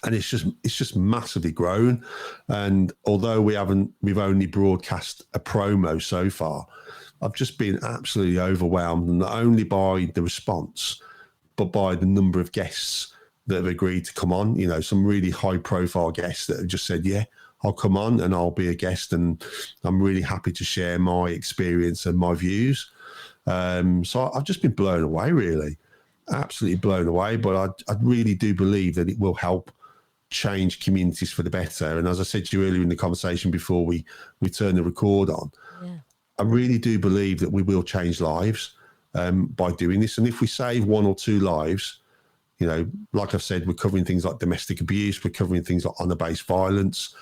and it's just massively grown. And although we've only broadcast a promo so far, I've just been absolutely overwhelmed, not only by the response, but by the number of guests that have agreed to come on. Some really high profile guests that have just said, yeah, I'll come on and I'll be a guest, and I'm really happy to share my experience and my views. So I've just been blown away, really, absolutely blown away. But I really do believe that it will help change communities for the better. And as I said to you earlier in the conversation before we turn the record on, I really do believe that we will change lives by doing this. And if we save 1 or 2 lives, you know, like I've said, we're covering things like domestic abuse, we're covering things like honour-based violence.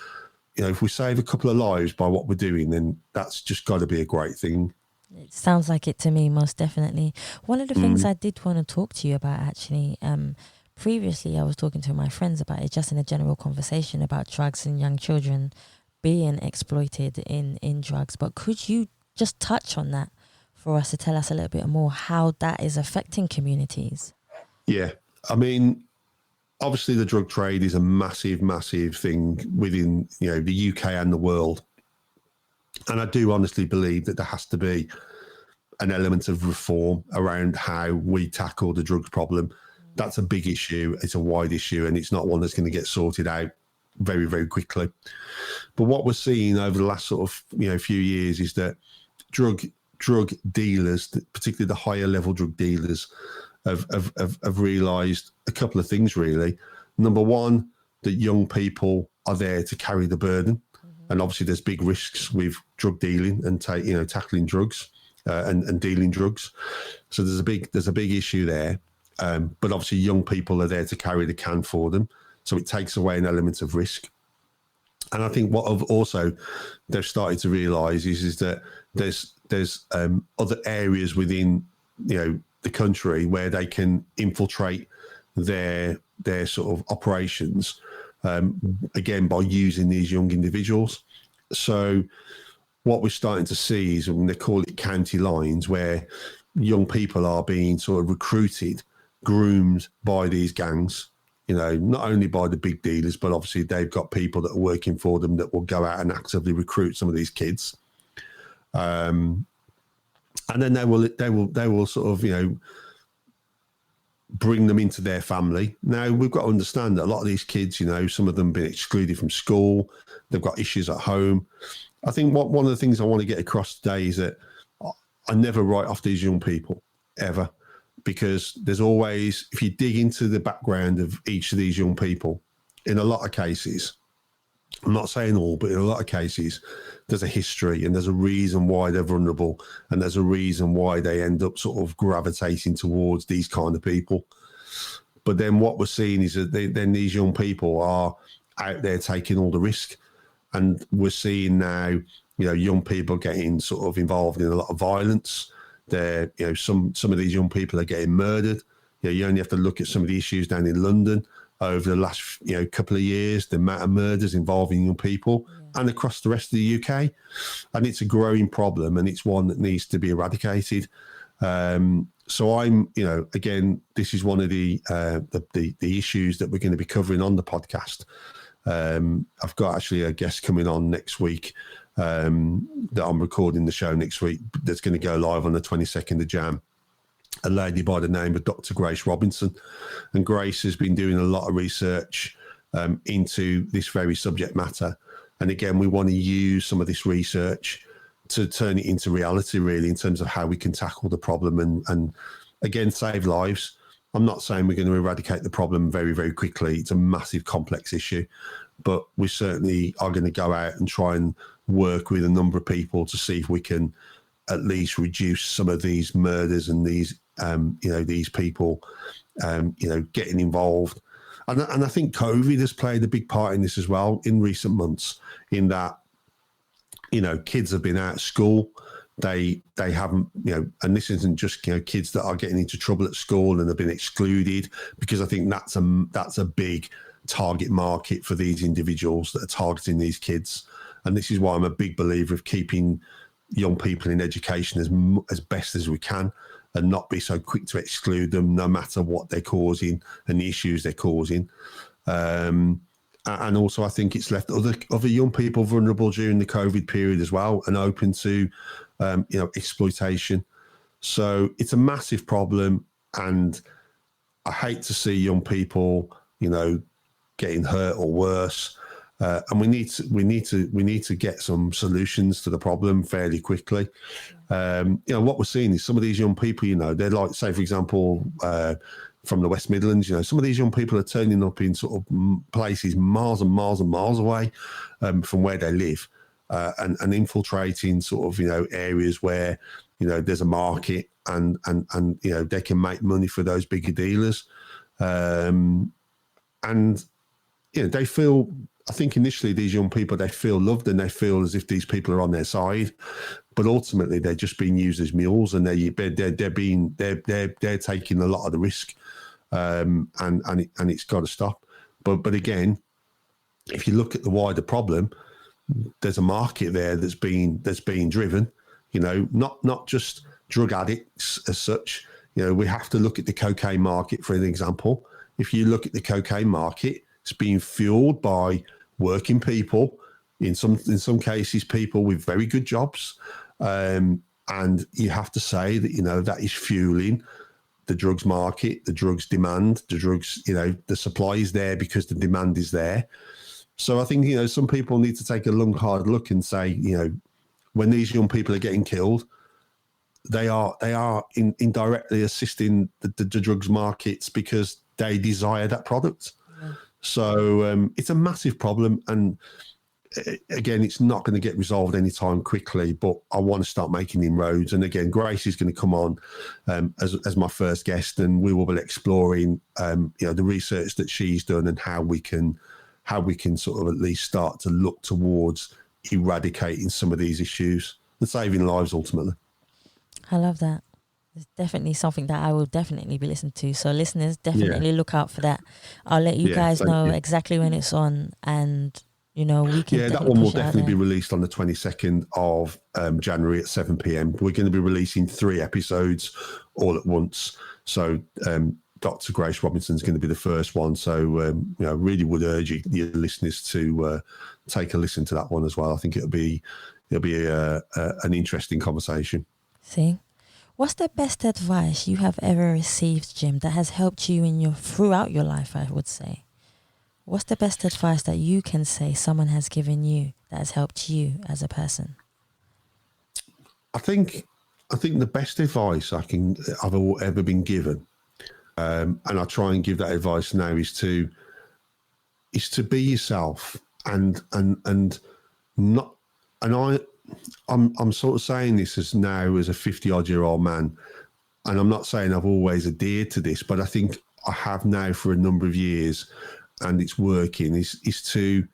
You know, if we save a couple of lives by what we're doing, then that's just got to be a great thing. It sounds like it to me, most definitely. One of the things I did want to talk to you about, actually, previously I was talking to my friends about it, just in a general conversation about drugs and young children being exploited in drugs. But could you just touch on that for us to tell us a little bit more how that is affecting communities? Yeah. I mean, obviously the drug trade is a massive, massive thing within, you know, the UK and the world. And I do honestly believe that there has to be an element of reform around how we tackle the drugs problem. That's a big issue. It's a wide issue, and it's not one that's going to get sorted out very, very quickly. But what we're seeing over the last sort of, you know, few years is that drug dealers, particularly the higher level drug dealers, have realised a couple of things, really. Number one, that young people are there to carry the burden. And obviously there's big risks with drug dealing and tackling drugs and dealing drugs. So there's a big issue there. But obviously young people are there to carry the can for them. So it takes away an element of risk. And I think what they've started to realise is that there's other areas within, you know, the country where they can infiltrate their sort of operations, again, by using these young individuals. So what we're starting to see is, when they call it county lines, where young people are being sort of recruited, groomed by these gangs, you know, not only by the big dealers, but obviously they've got people that are working for them that will go out and actively recruit some of these kids. And then they will sort of, you know, bring them into their family. Now, we've got to understand that a lot of these kids, you know, some of them have been excluded from school. They've got issues at home. I think one of the things I want to get across today is that I never write off these young people, ever, because there's always, if you dig into the background of each of these young people, in a lot of cases, I'm not saying all, but in a lot of cases, there's a history and there's a reason why they're vulnerable, and there's a reason why they end up sort of gravitating towards these kind of people. But then what we're seeing is that then these young people are out there taking all the risk. And we're seeing now, you know, young people getting sort of involved in a lot of violence. They're, you know, some of these young people are getting murdered. You know, you only have to look at some of the issues down in London over the last, you know, couple of years, the amount of murders involving young people, and across the rest of the UK. And it's a growing problem, and it's one that needs to be eradicated. So I'm, you know, again, this is one of the issues that we're going to be covering on the podcast. I've got actually a guest coming on next week, that I'm recording the show next week, that's going to go live on the 22nd of Jan. A lady by the name of Dr. Grace Robinson. And Grace has been doing a lot of research into this very subject matter. And again, we want to use some of this research to turn it into reality, really, in terms of how we can tackle the problem and again, save lives. I'm not saying we're going to eradicate the problem very, very quickly. It's a massive, complex issue. But we certainly are going to go out and try and work with a number of people to see if we can at least reduce some of these murders and these, you know, these people, you know, getting involved. And I think COVID has played a big part in this as well in recent months, in that, you know, kids have been out of school. They haven't, you know, and this isn't just, you know, kids that are getting into trouble at school and have been excluded, because I think that's a big target market for these individuals that are targeting these kids. And this is why I'm a big believer of keeping young people in education as best as we can, and not be so quick to exclude them, no matter what they're causing and the issues they're causing. And also, I think it's left other young people vulnerable during the COVID period as well, and open to, you know, exploitation. So it's a massive problem, and I hate to see young people, you know, getting hurt or worse. And we need to get some solutions to the problem fairly quickly. You know, what we're seeing is some of these young people, you know, they're like, say, for example, from the West Midlands, you know, some of these young people are turning up in sort of places miles and miles and miles away from where they live. and infiltrating sort of, areas where, there's a market and they can make money for those bigger dealers. And, they feel, I think initially these young people, they feel loved and they feel as if these people are on their side, but ultimately they're just being used as mules, and they're taking a lot of the risk, and it's got to stop. But again, if you look at the wider problem, there's a market there that's being driven. Not just drug addicts as such. We have to look at the cocaine market for an example. If you look at the cocaine market, it's being fueled by working people, in some cases, people with very good jobs, and you have to say that that is fueling the drugs market, the drugs demand, the drugs. The supply is there because the demand is there. So I think some people need to take a long, hard look and say, when these young people are getting killed, they are indirectly assisting the drugs markets because they desire that product. Yeah. So it's a massive problem, and again, it's not going to get resolved anytime quickly. But I want to start making inroads. And again, Grace is going to come on as my first guest, and we will be exploring the research that she's done and how we can sort of at least start to look towards eradicating some of these issues and saving lives ultimately. I love that. It's definitely something that I will definitely be listening to. So listeners, definitely look out for that. I'll let you guys know exactly when it's on, and we can. Yeah, that one will definitely be released on the 22nd of January at 7 p.m. We're going to be releasing 3 episodes all at once. So Dr. Grace Robinson is going to be the first one. So really would urge your listeners to take a listen to that one as well. I think it'll be an interesting conversation. See, what's the best advice you have ever received, Jim, that has helped you throughout your life? I would say, what's the best advice that you can say someone has given you that has helped you as a person? I think the best advice I've ever been given, and I try and give that advice now, is to be yourself, and not. And I'm sort of saying this as a 50-odd-year-old man, and I'm not saying I've always adhered to this, but I think I have now for a number of years, and it's working. Is to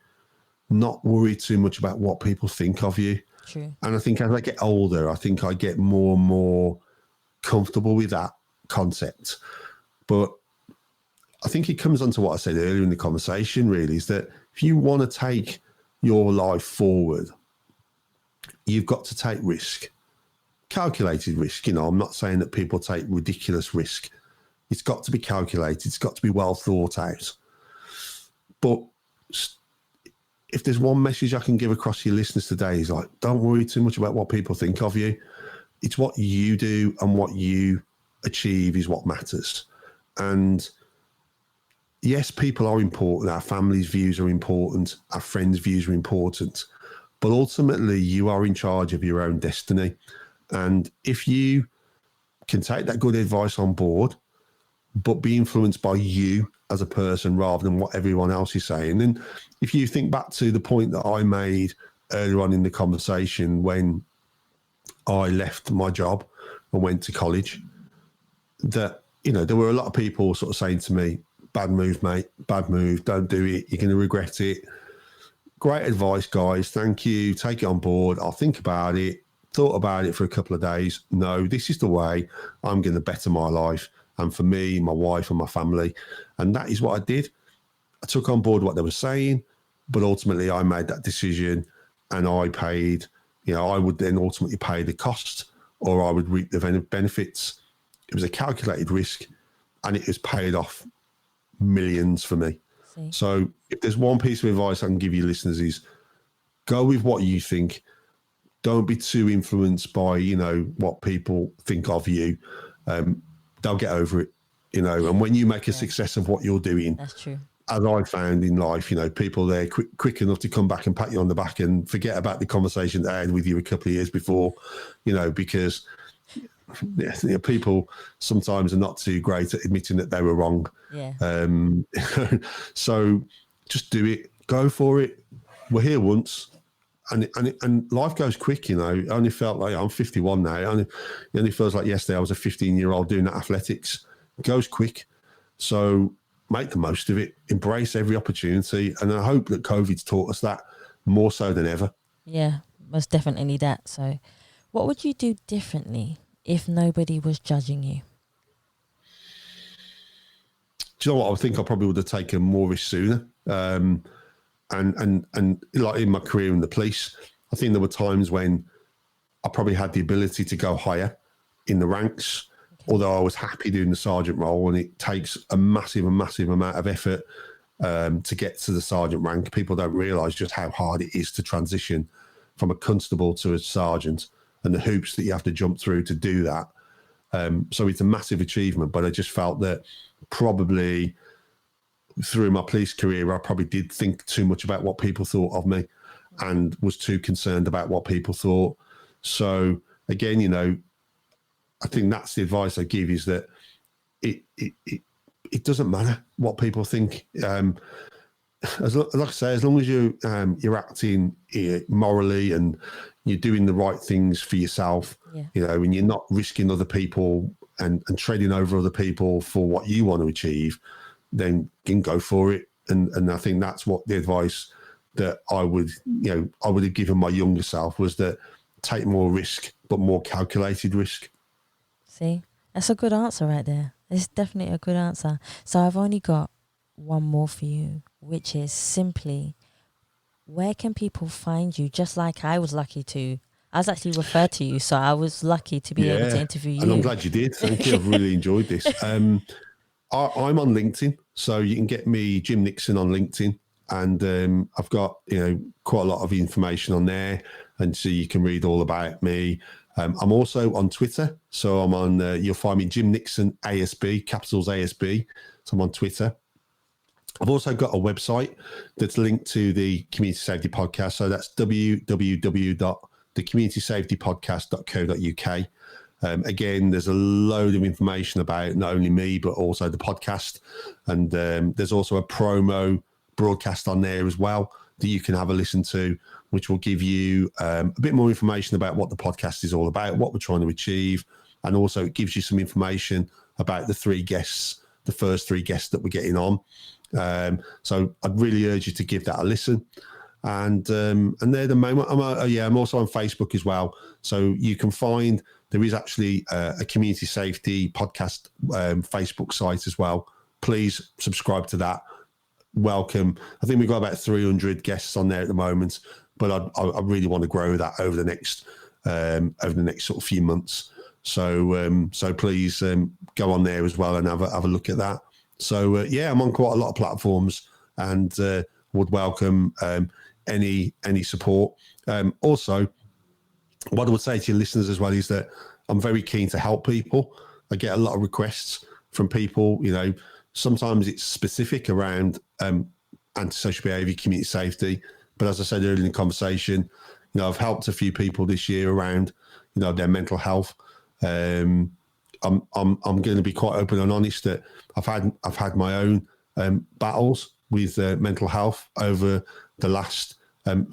not worry too much about what people think of you. True. And I think as I get older, I think I get more and more comfortable with that concept. But I think it comes on to what I said earlier in the conversation, really, is that if you want to take your life forward, you've got to take risk, calculated risk. I'm not saying that people take ridiculous risk. It's got to be calculated. It's got to be well thought out. But if there's one message I can give across to your listeners today, is like, don't worry too much about what people think of you. It's what you do and what you achieve is what matters. And yes, people are important. Our family's views are important. Our friends' views are important. But ultimately, you are in charge of your own destiny. And if you can take that good advice on board, but be influenced by you as a person rather than what everyone else is saying. And if you think back to the point that I made earlier on in the conversation when I left my job and went to college, that, there were a lot of people sort of saying to me, bad move, mate, bad move, don't do it, you're going to regret it. Great advice, guys. Thank you. Take it on board. I'll think about it. Thought about it for a couple of days. No, this is the way I'm going to better my life, and for me, my wife and my family. And that is what I did. I took on board what they were saying, but ultimately I made that decision, and I paid, I would then ultimately pay the cost, or I would reap the benefits. It was a calculated risk, and it has paid off millions for me. So if there's one piece of advice I can give you listeners, is go with what you think. Don't be too influenced by, what people think of you. They'll get over it, and when you make a success of what you're doing, that's true. As I found in life, people there quick enough to come back and pat you on the back and forget about the conversation they had with you a couple of years before, because people sometimes are not too great at admitting that they were wrong. Yeah. So just do it. Go for it. We're here once. and life goes quick, you know. I only felt like I'm 51 now. It only feels like yesterday I was a 15-year-old doing athletics. It goes quick. So make the most of it, embrace every opportunity. And I hope that COVID's taught us that more so than ever. Yeah, most definitely that. So what would you do differently if nobody was judging you? Do you know what? I think I probably would have taken more risk sooner. And like in my career in the police, I think there were times when I probably had the ability to go higher in the ranks, although I was happy doing the sergeant role, and it takes a massive amount of effort to get to the sergeant rank. People don't realise just how hard it is to transition from a constable to a sergeant, and the hoops that you have to jump through to do that. So it's a massive achievement, but I just felt that probably through my police career, I probably did think too much about what people thought of me and was too concerned about what people thought. So again, you know, I think that's the advice I give, is that it doesn't matter what people think. Like I say, as long as you're acting morally and you're doing the right things for yourself, you know, and you're not risking other people and treading over other people for what you want to achieve, then you can go for it. And I think that's what the advice that I would have given my younger self, was that take more risk, but more calculated risk. See, that's a good answer right there. It's definitely a good answer. So I've only got one more for you, which is simply, where can people find you? Just like I was lucky to. I was actually referred to you, so I was lucky to be able to interview you. And I'm glad you did. Thank you. I've really enjoyed this. I'm on LinkedIn, so you can get me, Jim Nixon, on LinkedIn, and I've got quite a lot of information on there, and so you can read all about me. I'm also on Twitter, so I'm on. You'll find me Jim Nixon ASB, capitals ASB. So I'm on Twitter. I've also got a website that's linked to the Community Safety Podcast. So that's www.thecommunitysafetypodcast.co.uk. Again, there's a load of information about not only me, but also the podcast. And there's also a promo broadcast on there as well that you can have a listen to, which will give you a bit more information about what the podcast is all about, what we're trying to achieve. And also it gives you some information about the first three guests that we're getting on. So I'd really urge you to give that a listen. And they're the moment. I'm also on Facebook as well. So you can find, there is actually a community safety podcast Facebook site as well. Please subscribe to that. Welcome. I think we've got about 300 guests on there at the moment, but I really want to grow that over the next sort of few months. So please go on there as well and have a look at that. So I'm on quite a lot of platforms, and would welcome any support. Also, what I would say to your listeners as well is that I'm very keen to help people. I get a lot of requests from people. Sometimes it's specific around antisocial behaviour, community safety. But as I said earlier in the conversation, I've helped a few people this year around their mental health. I'm going to be quite open and honest that I've had my own battles with mental health over the last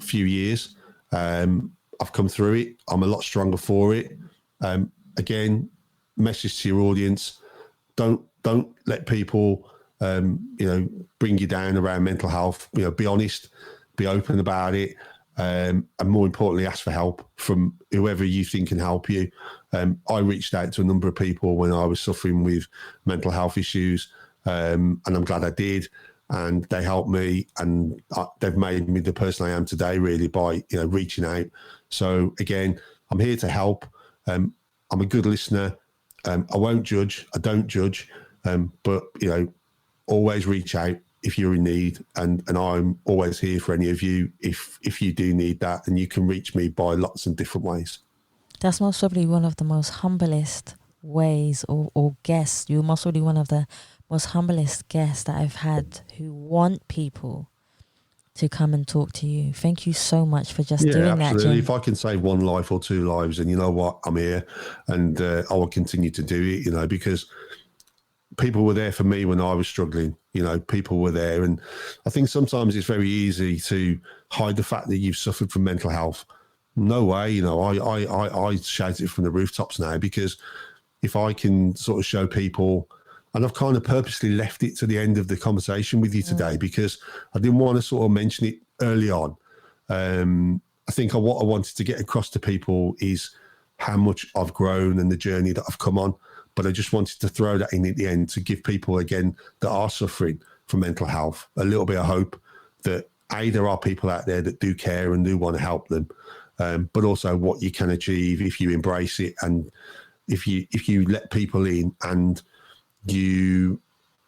few years. I've come through it. I'm a lot stronger for it. Again, message to your audience: don't let people bring you down around mental health. Be honest, be open about it, and more importantly, ask for help from whoever you think can help you. I reached out to a number of people when I was suffering with mental health issues, and I'm glad I did. And they helped me, and they've made me the person I am today, really, by reaching out. So again, I'm here to help. I'm a good listener. I won't judge. I don't judge. But always reach out if you're in need, and I'm always here for any of you if you do need that, and you can reach me by lots of different ways. That's most probably one of the most humblest ways or guests. You're most probably one of the most humblest guests that I've had who want people to come and talk to you. Thank you so much for just doing that, Jim. If I can save one life or two lives, and you know what, I'm here, and I will continue to do it, because people were there for me when I was struggling. People were there. And I think sometimes it's very easy to hide the fact that you've suffered from mental health. No way. I shout it from the rooftops now, because if I can sort of show people, and I've kind of purposely left it to the end of the conversation with you today, because I didn't want to sort of mention it early on. I think what I wanted to get across to people is how much I've grown and the journey that I've come on. But I just wanted to throw that in at the end to give people, again, that are suffering from mental health, a little bit of hope that, A, there are people out there that do care and do want to help them, but also what you can achieve if you embrace it, and if you let people in and you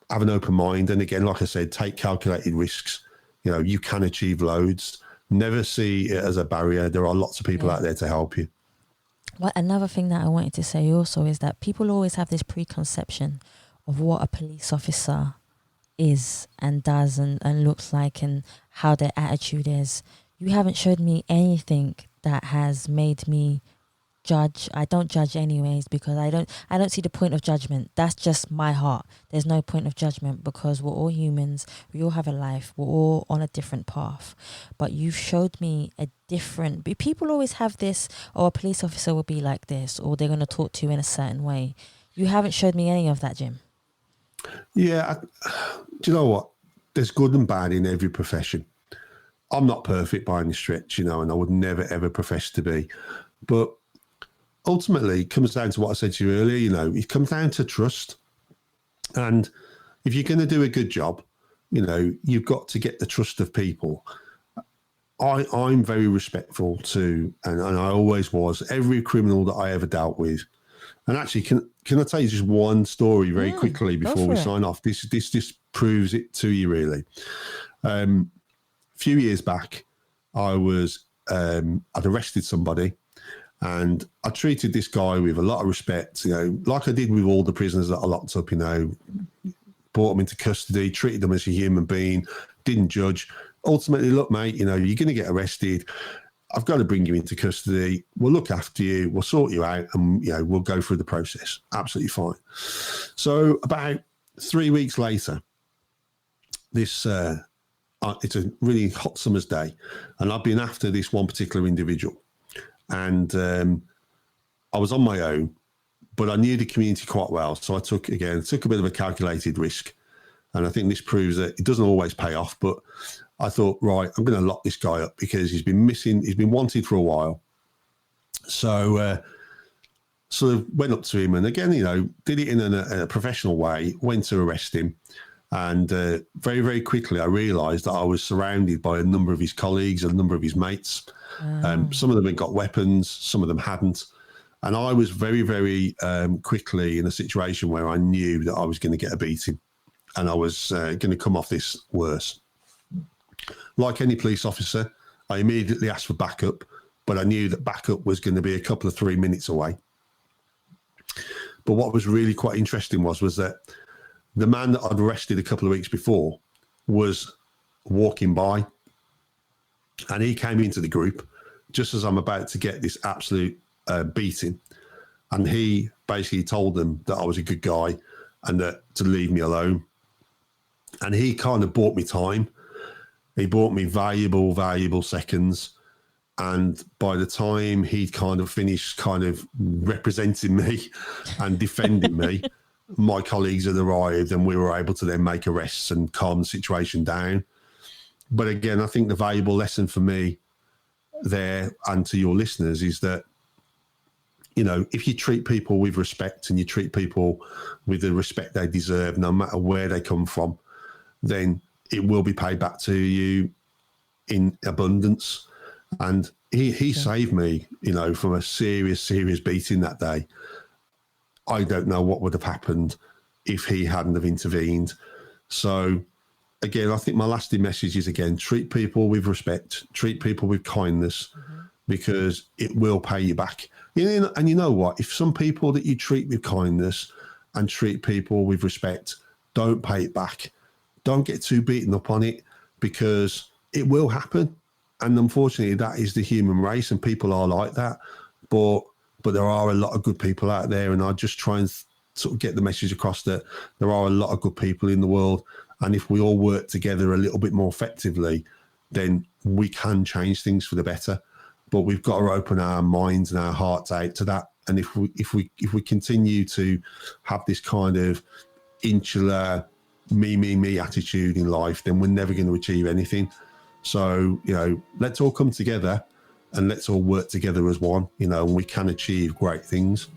have an open mind. And again, like I said, take calculated risks. You can achieve loads. Never see it as a barrier. There are lots of people out there to help you. Well, another thing that I wanted to say also is that people always have this preconception of what a police officer is and does and looks like, and how their attitude is. You haven't showed me anything that has made me judge. I don't judge anyways, because I don't see the point of judgment. That's just my heart. There's no point of judgment, because we're all humans. We all have a life. We're all on a different path. But you've showed me a different. People always have this, or a police officer will be like this, or they're going to talk to you in a certain way. You haven't showed me any of that, Jim. Yeah. Do you know what? There's good and bad in every profession. I'm not perfect by any stretch, and I would never, ever profess to be. But ultimately, it comes down to what I said to you earlier. It comes down to trust. And if you're going to do a good job, you've got to get the trust of people. I'm very respectful to, and I always was, every criminal that I ever dealt with. And actually, can I tell you just one story very quickly before we sign off? This proves it to you, really. A few years back, I'd arrested somebody. And I treated this guy with a lot of respect, like I did with all the prisoners that I locked up, brought them into custody, treated them as a human being, didn't judge. Ultimately, look, mate, you're going to get arrested. I've got to bring you into custody. We'll look after you. We'll sort you out, and, we'll go through the process. Absolutely fine. So about 3 weeks later, it's a really hot summer's day, and I've been after this one particular individual. And I was on my own, but I knew the community quite well. So I took a bit of a calculated risk. And I think this proves that it doesn't always pay off. But I thought, right, I'm going to lock this guy up, because he's been wanted for a while. So sort of went up to him, and again, did it in a professional way, went to arrest him. And very, very quickly, I realised that I was surrounded by a number of his colleagues, a number of his mates. Some of them had got weapons, some of them hadn't. And I was very, very quickly in a situation where I knew that I was going to get a beating, and I was going to come off this worse. Like any police officer, I immediately asked for backup, but I knew that backup was going to be a couple of 3 minutes away. But what was really quite interesting was that the man that I'd arrested a couple of weeks before was walking by, and he came into the group just as I'm about to get this absolute beating. And he basically told them that I was a good guy and that to leave me alone. And he kind of bought me time. He bought me valuable seconds. And by the time he'd kind of finished kind of representing me and defending me, my colleagues had arrived, and we were able to then make arrests and calm the situation down. But again, I think the valuable lesson for me there, and to your listeners, is that, if you treat people with respect and you treat people with the respect they deserve, no matter where they come from, then it will be paid back to you in abundance. And he saved me, from a serious beating that day. I don't know what would have happened if he hadn't have intervened. So again, I think my lasting message is, again, treat people with respect, treat people with kindness, because it will pay you back. And you know what? If some people that you treat with kindness and treat people with respect don't pay it back, don't get too beaten up on it, because it will happen. And unfortunately, that is the human race, and people are like that. But there are a lot of good people out there, and I just try and sort of get the message across that there are a lot of good people in the world, and if we all work together a little bit more effectively, then we can change things for the better. But we've got to open our minds and our hearts out to that. And if we continue to have this kind of insular me attitude in life, then we're never going to achieve anything. So, let's all come together and let's all work together as one, and we can achieve great things.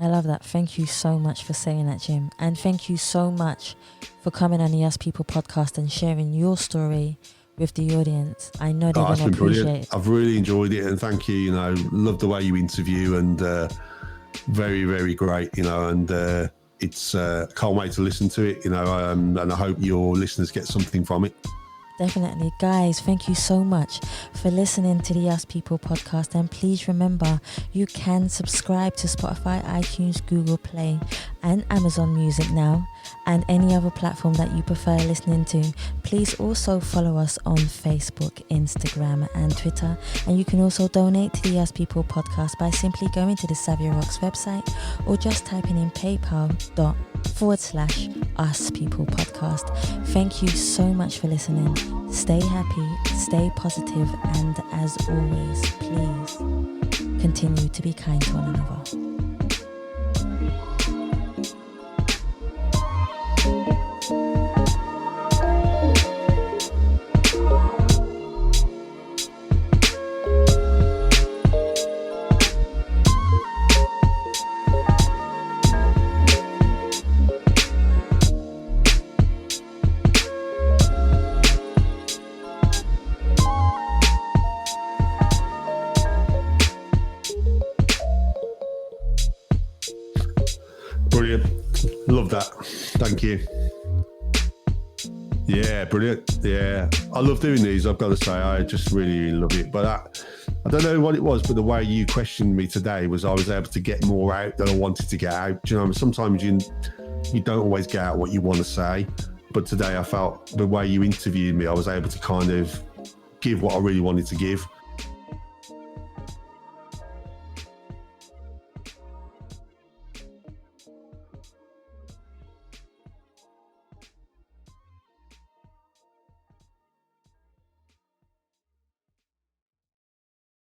I love that. Thank you so much for saying that, Jim. And thank you so much for coming on the Us People podcast and sharing your story with the audience. I know they're going to appreciate it. I've really enjoyed it, and thank you. Love the way you interview, and very, very great. And it's can't wait to listen to it. And I hope your listeners get something from it. Definitely. Guys, thank you so much for listening to the Us People podcast. And please remember, you can subscribe to Spotify, iTunes, Google Play and Amazon Music now, and any other platform that you prefer listening to. Please also follow us on Facebook, Instagram and Twitter. And you can also donate to the Us People podcast by simply going to the Saviour Rocks website or just typing in paypal.com/Us People podcast. Thank you so much for listening. Stay happy, stay positive, and as always, please continue to be kind to one another. Brilliant. Love that. Thank you. Yeah, brilliant. Yeah, I love doing these. I've got to say, I just really love it. But I don't know what it was, but the way you questioned me today was I was able to get more out than I wanted to get out. Do you know, sometimes you don't always get out what you want to say. But today I felt the way you interviewed me, I was able to kind of give what I really wanted to give.